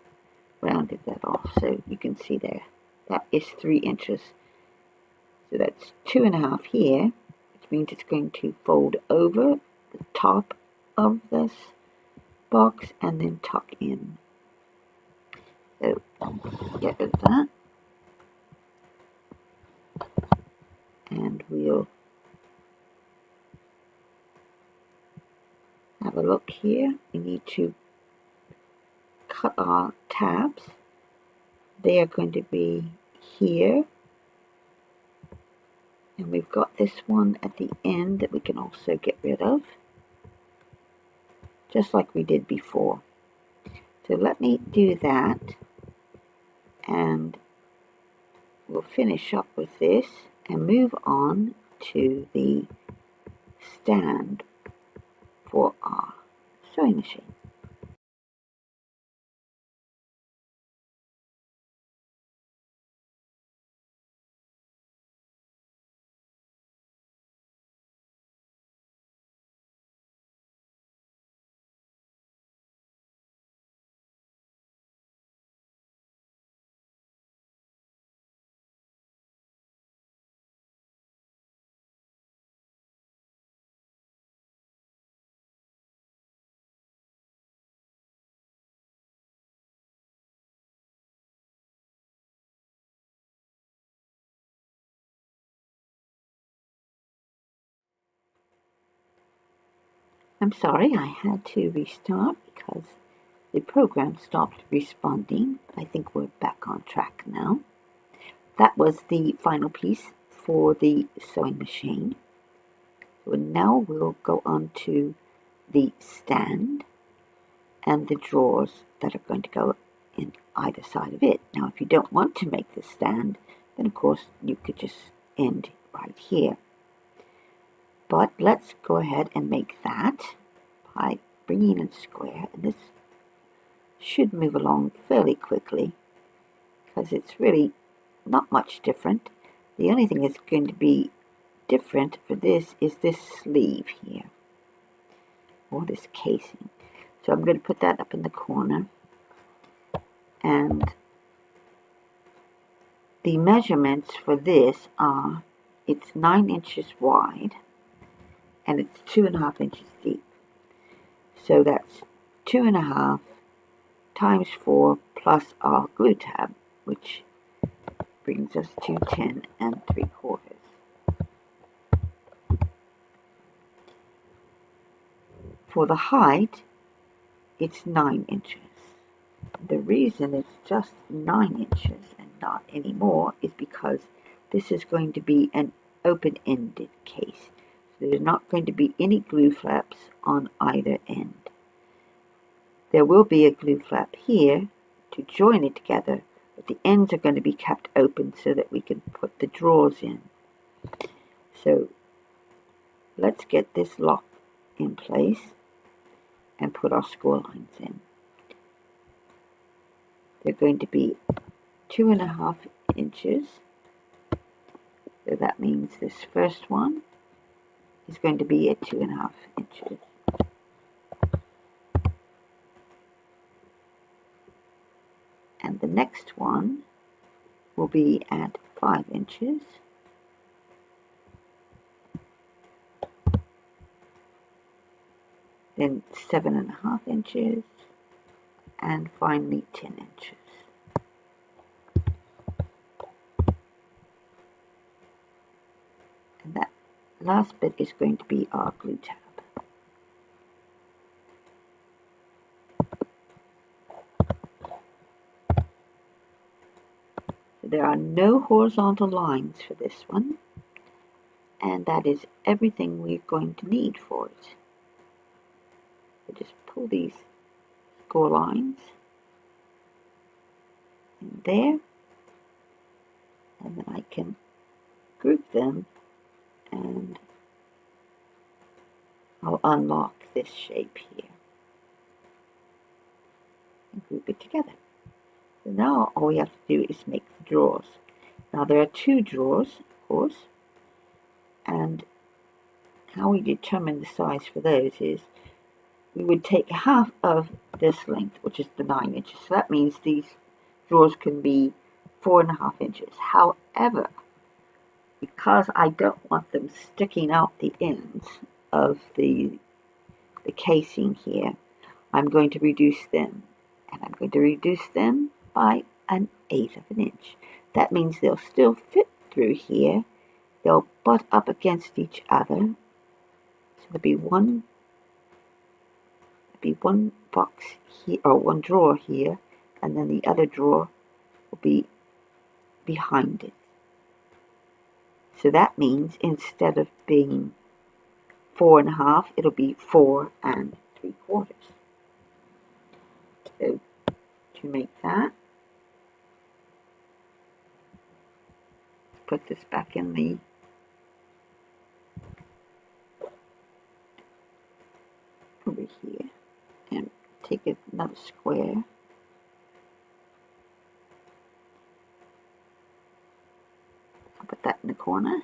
rounded that off, so you can see there, that is 3 inches. So that's 2.5 here, which means it's going to fold over the top of this box and then tuck in. So get rid of that. And we'll have a look here. We need to cut our tabs. They are going to be here. And we've got this one at the end that we can also get rid of, just like we did before. So let me do that, and we'll finish up with this and move on to the stand for our sewing machine. I'm sorry, I had to restart because the program stopped responding. I think we're back on track now. That was the final piece for the sewing machine. So now we'll go on to the stand and the drawers that are going to go in either side of it. Now, if you don't want to make the stand, then of course you could just end right here. But let's go ahead and make that by bringing in a square, and this should move along fairly quickly because it's really not much different. The only thing that's going to be different for this is this sleeve here, or this casing. So I'm going to put that up in the corner, and the measurements for this are, it's 9 inches wide and it's 2.5 inches deep. So that's 2.5 times 4 plus our glue tab, which brings us to 10 3/4. For the height, it's 9 inches. The reason it's just 9 inches and not any more is because this is going to be an open-ended case. So there's not going to be any glue flaps on either end. There will be a glue flap here to join it together, but the ends are going to be kept open so that we can put the drawers in. So let's get this lock in place and put our score lines in. They're going to be 2.5 inches. So that means this first one is going to be at 2.5 inches. And the next one will be at 5 inches. Then 7.5 inches. And finally 10 inches. And that last bit is going to be our glue tab. So there are no horizontal lines for this one, and that is everything we're going to need for it. So just pull these score lines in there, and then I can group them, and I'll unlock this shape here and group it together. So now all we have to do is make the drawers. Now there are 2 drawers, of course, and how we determine the size for those is we would take half of this length, which is the 9 inches. So that means these drawers can be 4.5 inches. However, because I don't want them sticking out the ends of the casing here, I'm going to reduce them. And I'm going to reduce them by 1/8 of an inch. That means they'll still fit through here. They'll butt up against each other. So there'll be one box here, or one drawer here, and then the other drawer will be behind it. So that means instead of being 4.5, it'll be 4 3/4. So to make that, put this back in the over here and take another square. I'll put that in the corner.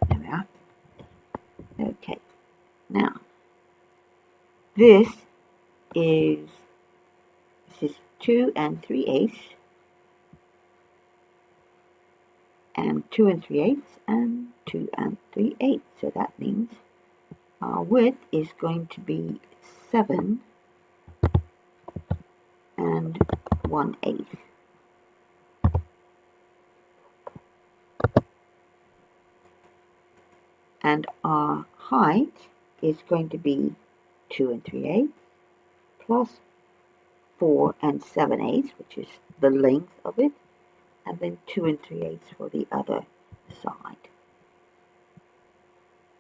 There we are. Okay. Now, this is 2 3/8, and 2 3/8 and 2 3/8. So that means our width is going to be 7 1/8. And our height is going to be 2 3/8 plus 4 7/8, which is the length of it, and then 2 3/8 for the other side.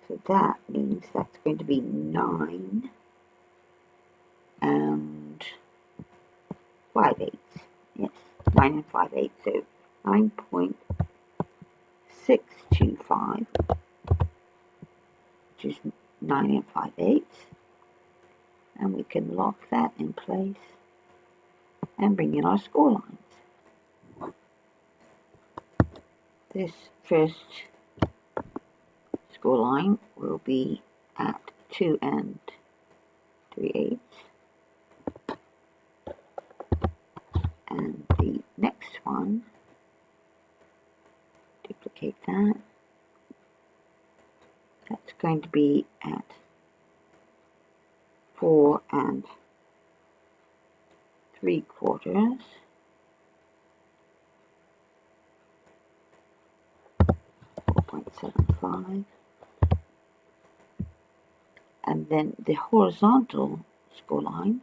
So that means that's going to be 9 5/8. Yes, 9 5/8. So 9.625, which is 9 5/8. And we can lock that in place and bring in our score lines. This first score line will be at 2 3/8, and the next one, duplicate that, that's going to be at 4 3/4, 4.75, and then the horizontal score lines,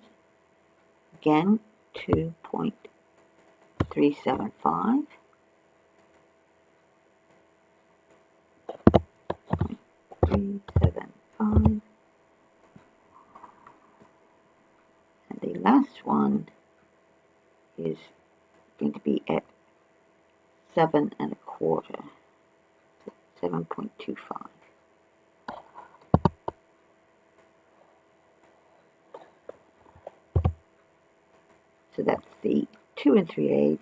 again 2.375, 375, and the last one is going to be at 7 1/4, 7.25. So that's the 2 3/8,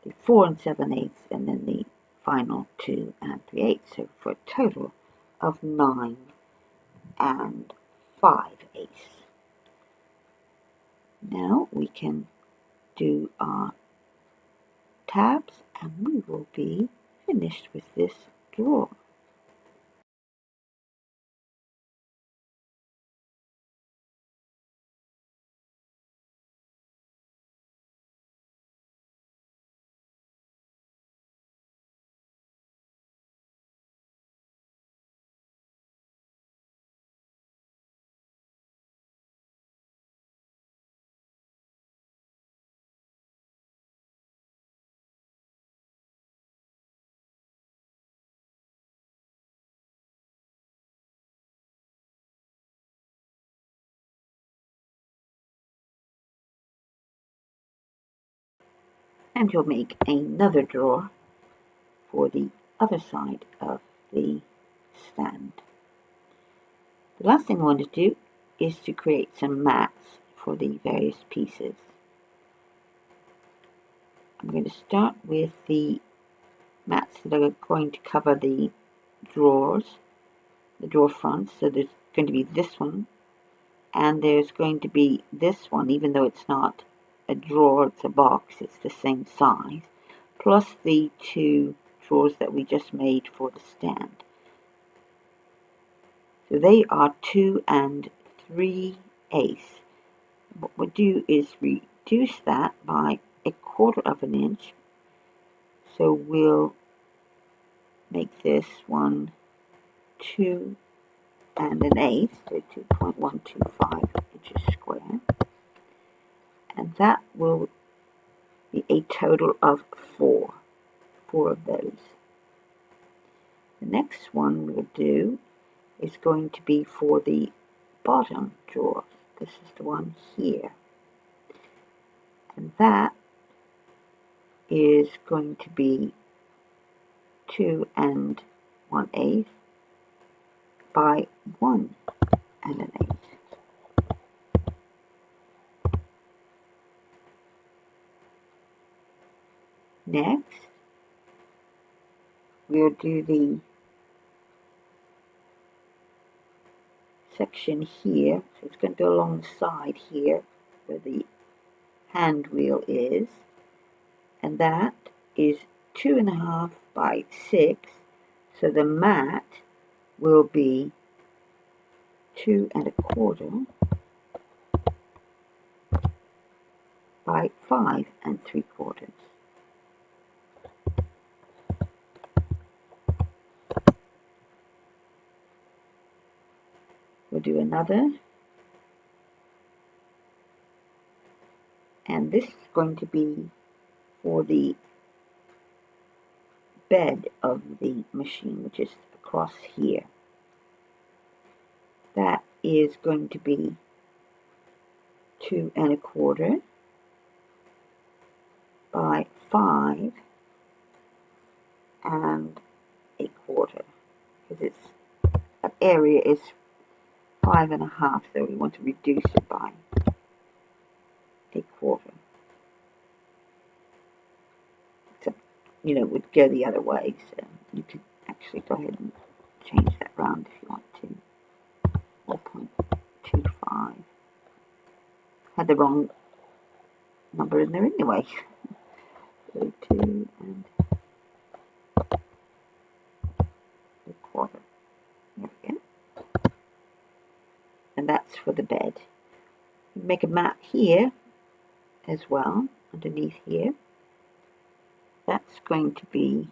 the 4 7/8, and then the final 2 3/8. So for a total of 9 5/8. Now we can do our tabs, and we will be finished with this drawer. And you'll make another drawer for the other side of the stand. The last thing I want to do is to create some mats for the various pieces. I'm going to start with the mats that are going to cover the drawers, the drawer fronts. So there's going to be this one, and there's going to be this one, even though it's not a drawer, it's a box, it's the same size, plus the 2 drawers that we just made for the stand. So they are 2 3/8. What we'll do is reduce that by 1/4 inch. So we'll make this one 2 1/8, so 2.125 inches square. And that will be a total of 4 of those. The next one we'll do is going to be for the bottom drawer. This is the one here. And that is going to be 2 1/8 by 1 1/8. Next, we'll do the section here. So it's going to go along the side here where the hand wheel is, and that is 2.5 by 6, so the mat will be 2.25 by 5.75. We'll do another, and this is going to be for the bed of the machine, which is across here. That is going to be 2.25 by 5.25, because its area is 5.5, so we want to reduce it by 1/4. So, you know, it would go the other way, so you could actually go ahead and change that round if you want to. 4.25. Had the wrong number in there anyway. So 2.25. There we go. And that's for the bed. Make a mat here as well, underneath here. That's going to be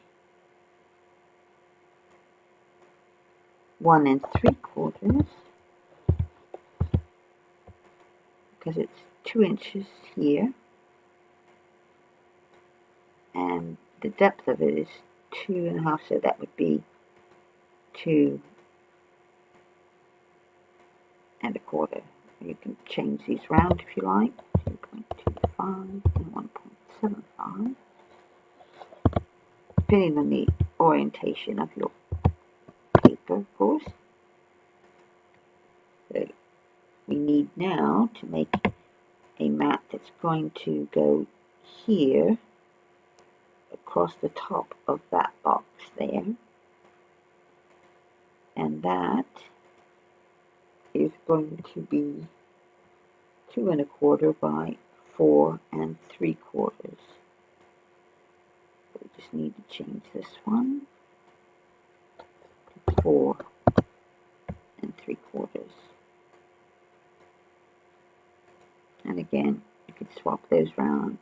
1.75, because it's 2 inches here, and the depth of it is 2.5, so that would be 2.25. You can change these round if you like. 2.25 and 1.75, depending on the orientation of your paper, of course. So we need now to make a mat that's going to go here across the top of that box there, and that is going to be 2.25 by 4.75. We just need to change this one to 4.75. And again, you could swap those round.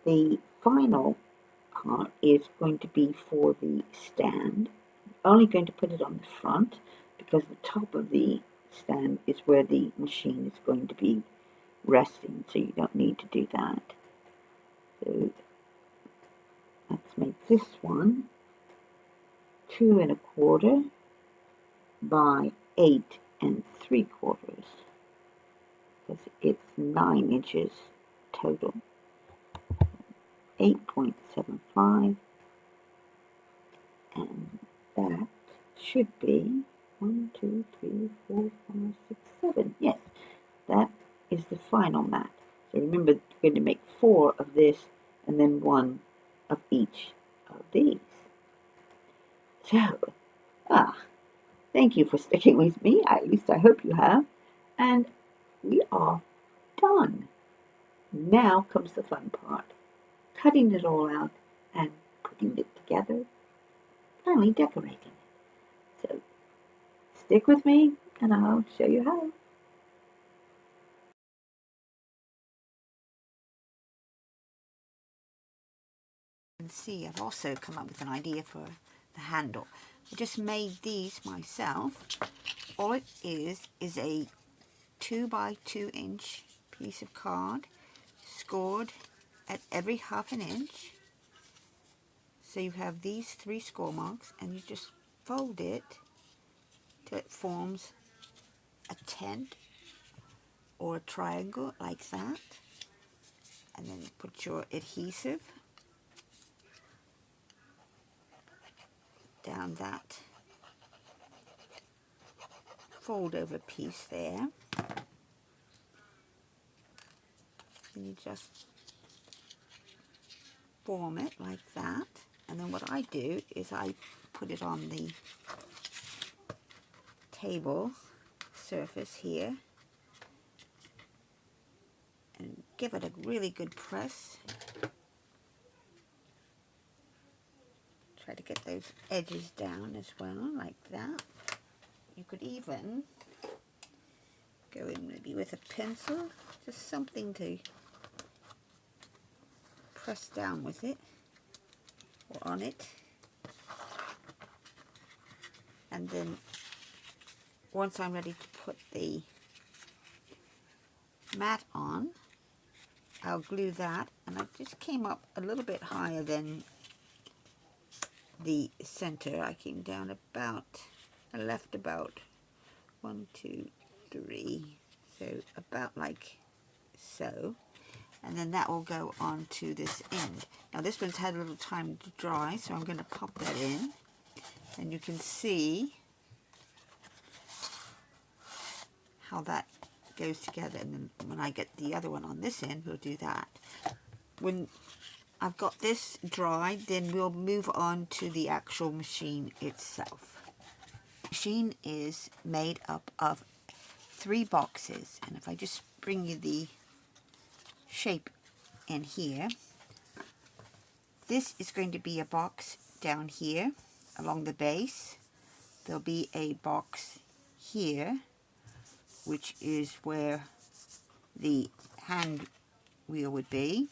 The final part is going to be for the stand. I'm only going to put it on the front because the top of the stand is where the machine is going to be resting, so you don't need to do that. So let's make this one 2.25 by 8.75, because it's 9 inches total. 8.75, and that should be 1, 2, 3, 4, 5, 6, 7. Yes, that is the final mat. So remember, you're going to make 4 of this and then 1 of each of these. So, thank you for sticking with me. At least I hope you have. And we are done. Now comes the fun part. Cutting it all out and putting it together, finally decorating it. So stick with me and I'll show you how. You can see I've also come up with an idea for the handle. I just made these myself. All it is a 2 by 2 inch piece of card, scored at every 1/2 inch. So you have these 3 score marks, and you just fold it till it forms a tent or a triangle like that, and then you put your adhesive down that fold over piece there, and you just form it like that. And then what I do is I put it on the table surface here and give it a really good press. Try to get those edges down as well, like that. You could even go in maybe with a pencil, just something to press down with it or on it. And then once I'm ready to put the mat on, I'll glue that, and I just came up a little bit higher than the center. I came down about, I left about 1, 2, 3, so about like so, and then that will go on to this end. Now this one's had a little time to dry, so I'm going to pop that in, and you can see how that goes together. And then when I get the other one on this end, we'll do that. When I've got this dried, then we'll move on to the actual machine itself. The machine is made up of 3 boxes, and if I just bring you the shape in here, this is going to be a box down here along the base. There'll be a box here, which is where the hand wheel would be,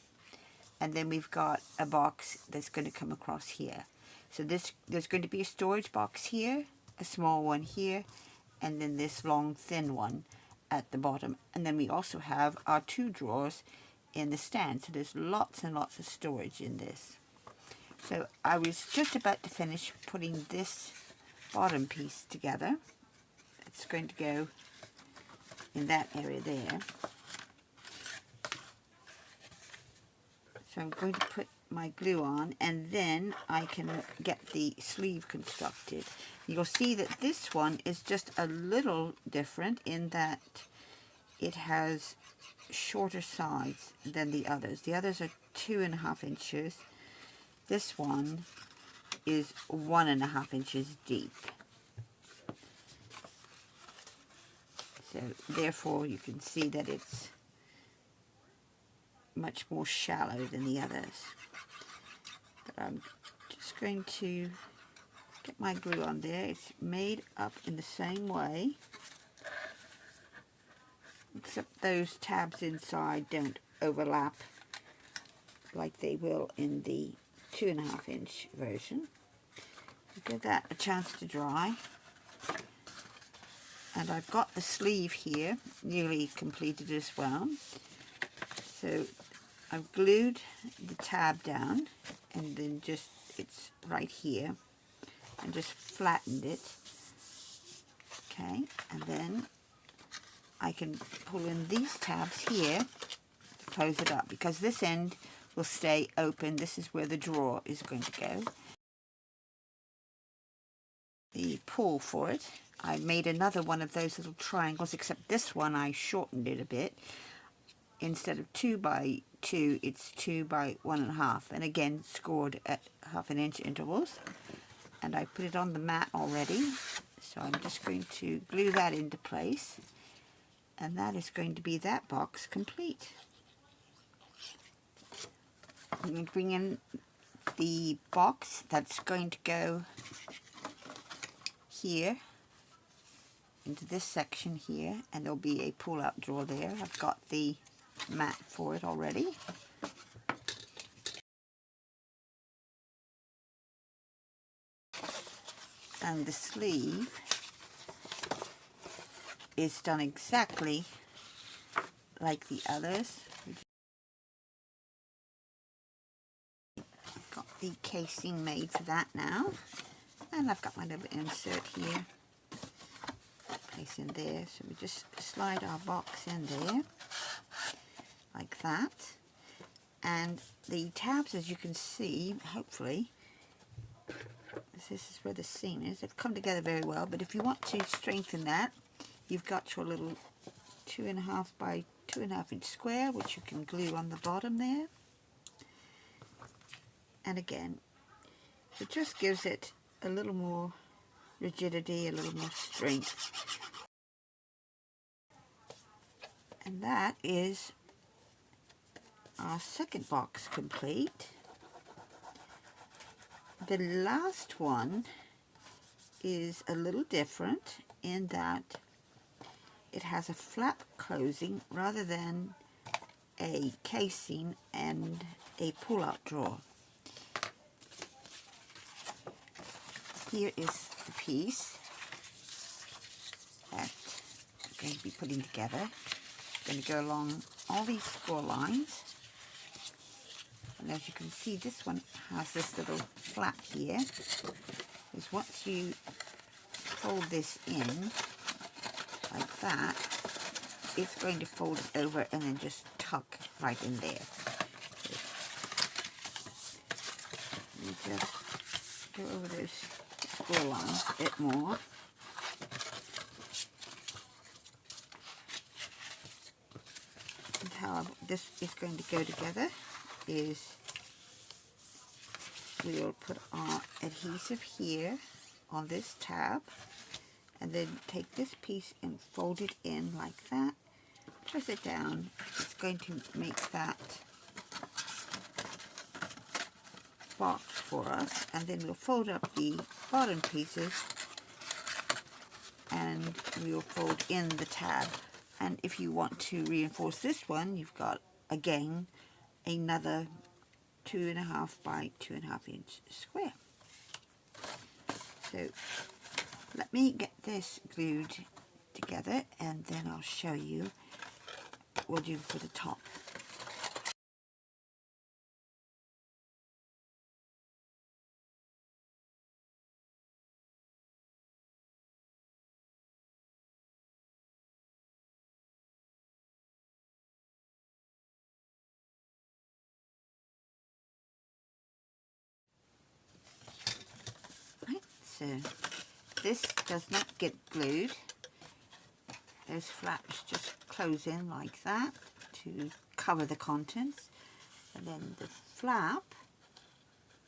and then we've got a box that's going to come across here. So there's going to be a storage box here, a small one here, and then this long thin one at the bottom. And then we also have our 2 drawers in the stand, so there's lots and lots of storage in this. So I was just about to finish putting this bottom piece together. It's going to go in that area there. So I'm going to put my glue on, and then I can get the sleeve constructed. You'll see that this one is just a little different in that it has shorter sides than the others. The others are 2.5 inches. This one is 1.5 inches deep. So therefore you can see that it's much more shallow than the others. But I'm just going to get my glue on there. It's made up in the same way, except those tabs inside don't overlap like they will in the 2.5 inch version. Give that a chance to dry. And I've got the sleeve here nearly completed as well. So I've glued the tab down, and then just, it's right here, and just flattened it. Okay, and then I can pull in these tabs here to close it up, because this end will stay open. This is where the drawer is going to go. The pull for it, I made another one of those little triangles, except this one I shortened it a bit. Instead of 2 by 2, it's 2 by 1.5, and again scored at 1/2 inch intervals. And I put it on the mat already, so I'm just going to glue that into place, and that is going to be that box complete. I'm going to bring in the box that's going to go here into this section here, and there'll be a pull-out drawer there. I've got the mat for it already. And the sleeve is done exactly like the others. I've got the casing made for that now, and I've got my little insert here. Place in there, so we just slide our box in there like that, and the tabs, as you can see, hopefully this is where the seam is, they've come together very well. But if you want to strengthen that, you've got your little 2.5 by 2.5 inch square, which you can glue on the bottom there, and again it just gives it a little more rigidity, a little more strength. And that is our second box complete. The last one is a little different in that it has a flap closing rather than a casing and a pull-out drawer. Here is the piece that I'm going to be putting together. I'm going to go along all these score lines. And as you can see, this one has this little flap here. Is once you fold this in like that, it's going to fold it over and then just tuck right in there. Let me just go over those score lines a bit more. And how this is going to go together is we'll put our adhesive here on this tab and then take this piece and fold it in like that, press it down. It's going to make that box for us, and then we'll fold up the bottom pieces and we'll fold in the tab. And if you want to reinforce this one, you've got again another 2.5 by 2.5 inch square. So let me get this glued together and then I'll show you what we'll do for the top. Right, so this does not get glued. Those flaps just close in like that to cover the contents, and then the flap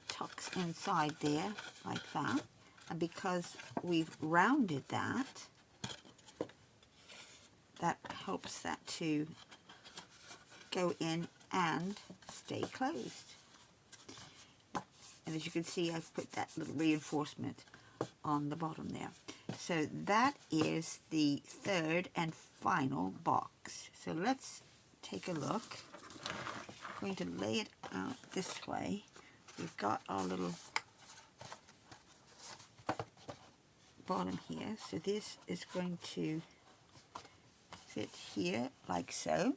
tucks inside there like that, and because we've rounded that, that helps that to go in and stay closed. And as you can see, I've put that little reinforcement on the bottom there. So that is the third and final box. So let's take a look. I'm going to lay it out this way. We've got our little bottom here. So this is going to fit here like so.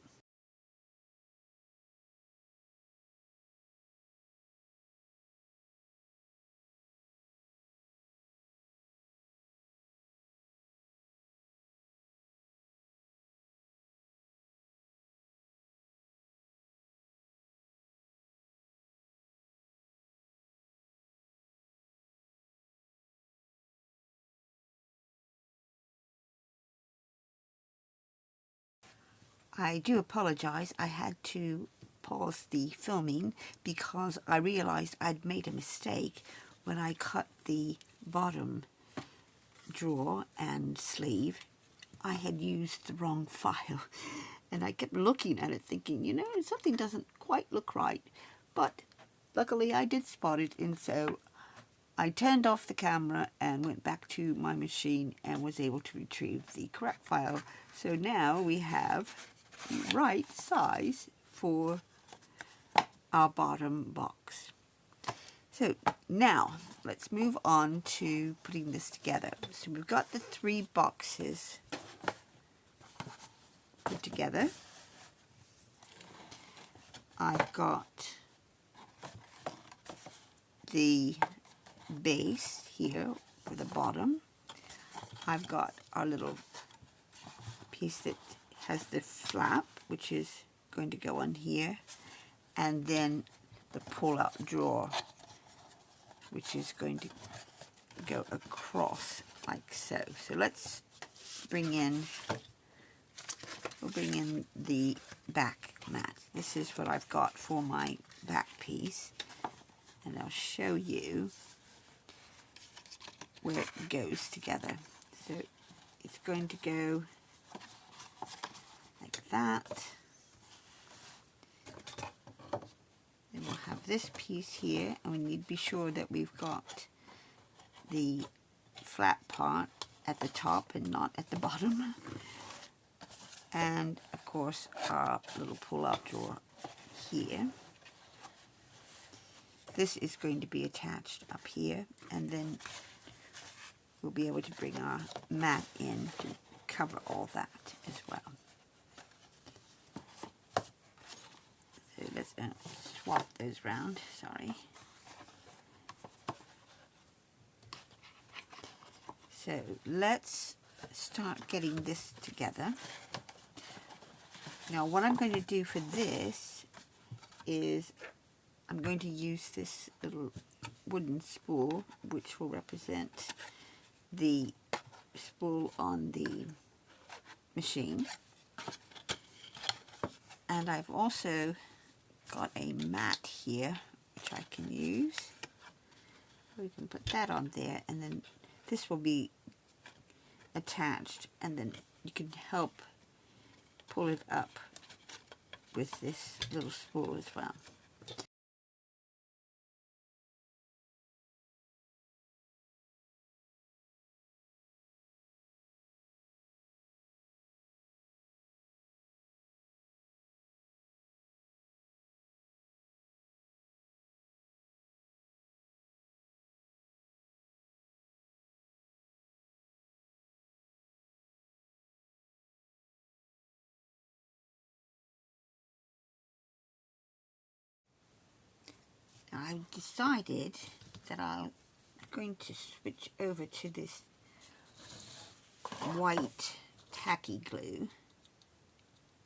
I do apologize. I had to pause the filming because I realized I'd made a mistake when I cut the bottom drawer and sleeve. I had used the wrong file and I kept looking at it thinking, you know, something doesn't quite look right. But luckily I did spot it, and so I turned off the camera and went back to my machine and was able to retrieve the correct file. So now we have the right size for our bottom box. So now let's move on to putting this together. So we've got the 3 boxes put together. I've got the base here for the bottom. I've got our little piece that has the flap, which is going to go on here, and then the pull-out drawer, which is going to go across like so. So let's bring in, we'll bring in the back mat. This is what I've got for my back piece, and I'll show you where it goes together. So it's going to go like that. Then we'll have this piece here, and we need to be sure that we've got the flat part at the top and not at the bottom. And of course our little pull-out drawer here. This is going to be attached up here, and then we'll be able to bring our mat in to cover all that as well. So let's swap those round, sorry. So let's start getting this together. Now what I'm going to do for this is I'm going to use this little wooden spool, which will represent the spool on the machine. And I've also got a mat here, which I can use. We can put that on there, and then this will be attached, and then you can help pull it up with this little spool as well. Now I've decided that I'm going to switch over to this white tacky glue.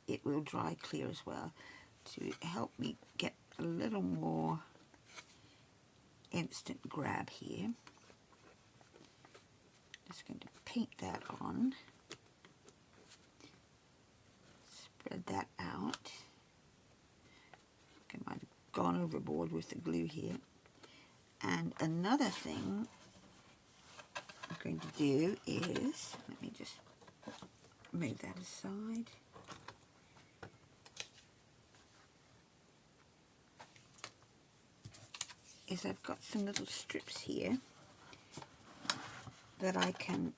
It will dry clear as well, to help me get a little more instant grab here. Just going to paint that on, spread that out. I might have gone overboard with the glue here. And another thing I'm going to do is, let me just move that aside. Is I've got some little strips here that I can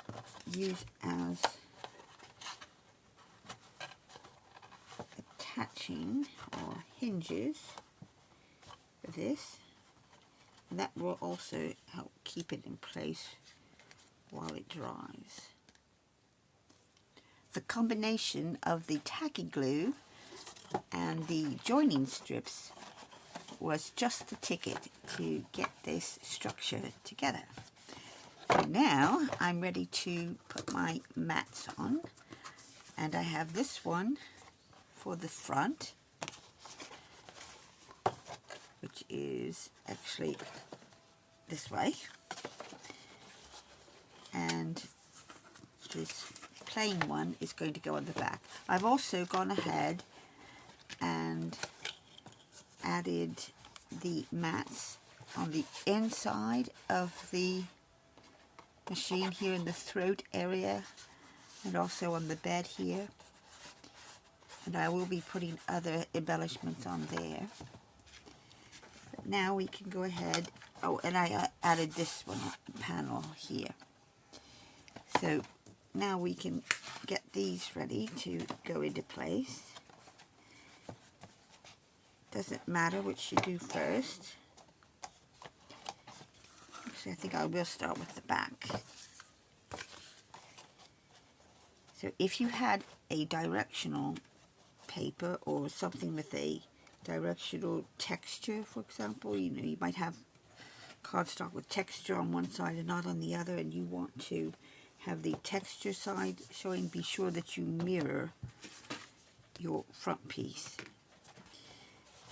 use as attaching or hinges for this, and that will also help keep it in place while it dries. The combination of the tacky glue and the joining strips was just the ticket to get this structure together. So now I'm ready to put my mats on, and I have this one for the front, which is actually this way, and this plain one is going to go on the back. I've also gone ahead and added the mats on the inside of the machine here in the throat area, and also on the bed here, and I will be putting other embellishments on there. But now we can go ahead, oh, and I added this one panel here. So now we can get these ready to go into place. Doesn't matter which you do first. Actually, I think I will start with the back. So if you had a directional paper or something with a directional texture, for example, you know, you might have cardstock with texture on one side and not on the other, and you want to have the texture side showing, be sure that you mirror your front piece.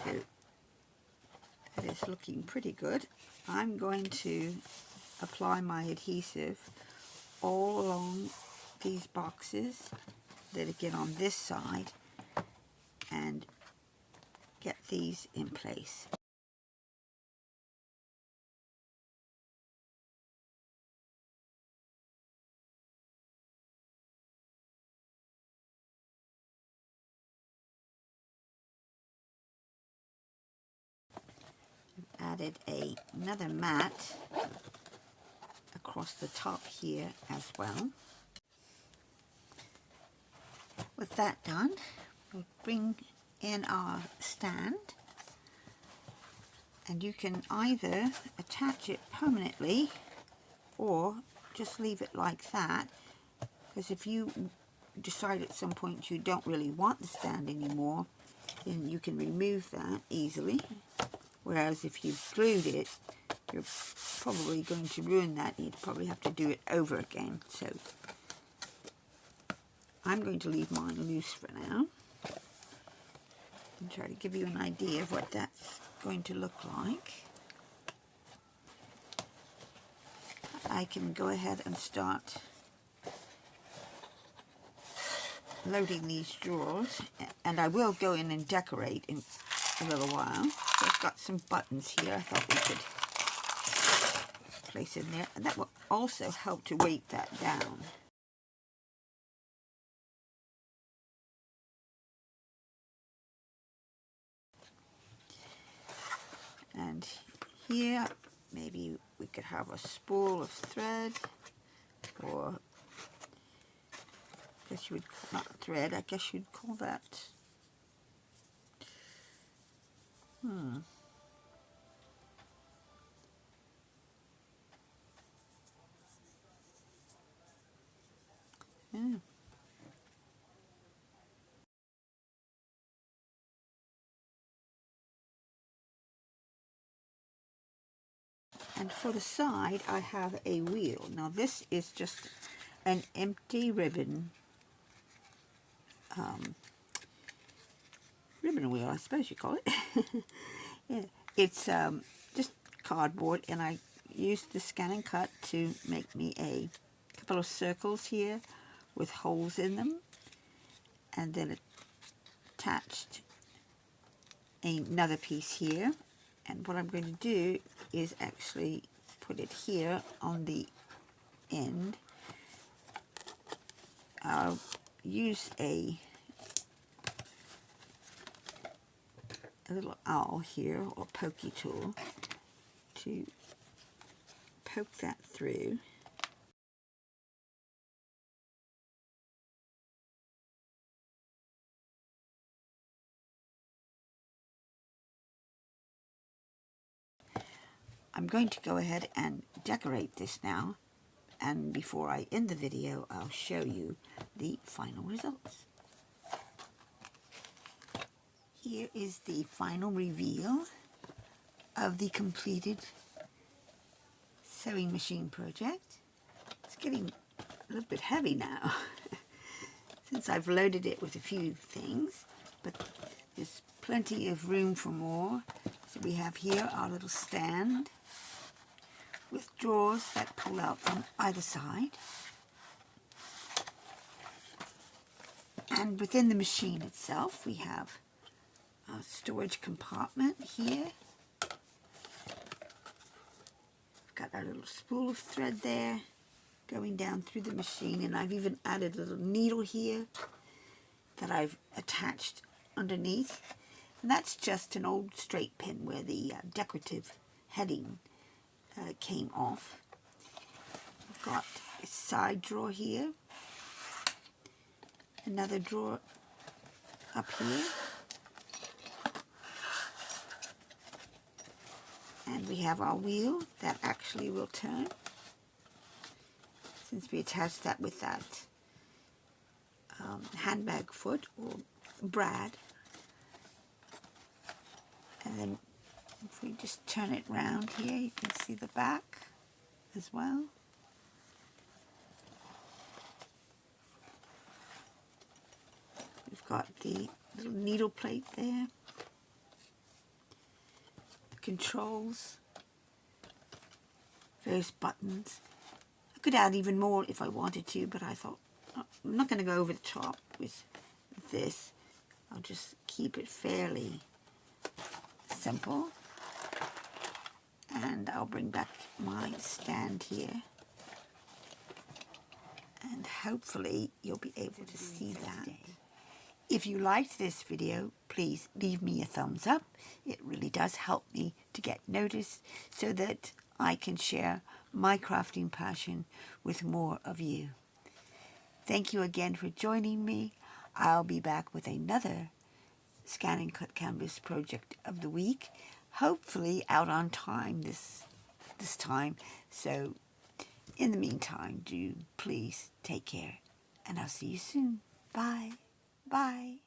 So that is looking pretty good. I'm going to apply my adhesive all along these boxes, then again on this side, and get these in place. added another mat across the top here as well. With that done, we'll bring in our stand, and you can either attach it permanently or just leave it like that, because if you decide at some point you don't really want the stand anymore, then you can remove that easily. Whereas if you've glued it, you're probably going to ruin that. You'd probably have to do it over again. So I'm going to leave mine loose for now and try to give you an idea of what that's going to look like. I can go ahead and start loading these drawers, and I will go in and decorate in a little while. So I've got some buttons here I thought we could place in there, and that will also help to weight that down. And here maybe we could have a spool of thread, or I guess you would, not thread, I guess you'd call that, yeah. And for the side, I have a wheel. Now this is just an empty ribbon wheel, I suppose you call it. Yeah. It's just cardboard, and I used the ScanNCut to make me a couple of circles here with holes in them, and then attached another piece here. And what I'm going to do is actually put it here on the end. I'll use a little awl here, or pokey tool, to poke that through. I'm going to go ahead and decorate this now, and before I end the video, I'll show you the final results. Here is the final reveal of the completed sewing machine project. It's getting a little bit heavy now since I've loaded it with a few things, but there's plenty of room for more. So we have here our little stand with drawers that pull out from either side. And within the machine itself, we have a storage compartment here. We've got our little spool of thread there going down through the machine, and I've even added a little needle here that I've attached underneath. And that's just an old straight pin where the decorative heading came off. We've got a side drawer here, another drawer up here, and we have our wheel that actually will turn, since we attached that with that handbag foot or brad. And then if we just turn it round here, you can see the back as well. We've got the little needle plate there, the controls, various buttons. I could add even more if I wanted to, but I thought, I'm not going to go over the top with this. I'll just keep it fairly simple. And I'll bring back my stand here, and hopefully you'll be able to see that. If you liked this video, please leave me a thumbs up. It really does help me to get noticed so that I can share my crafting passion with more of you. Thank you again for joining me. I'll be back with another ScanNCut Canvas project of the week, hopefully out on time this time. So in the meantime, do please take care, and I'll see you soon. Bye. Bye.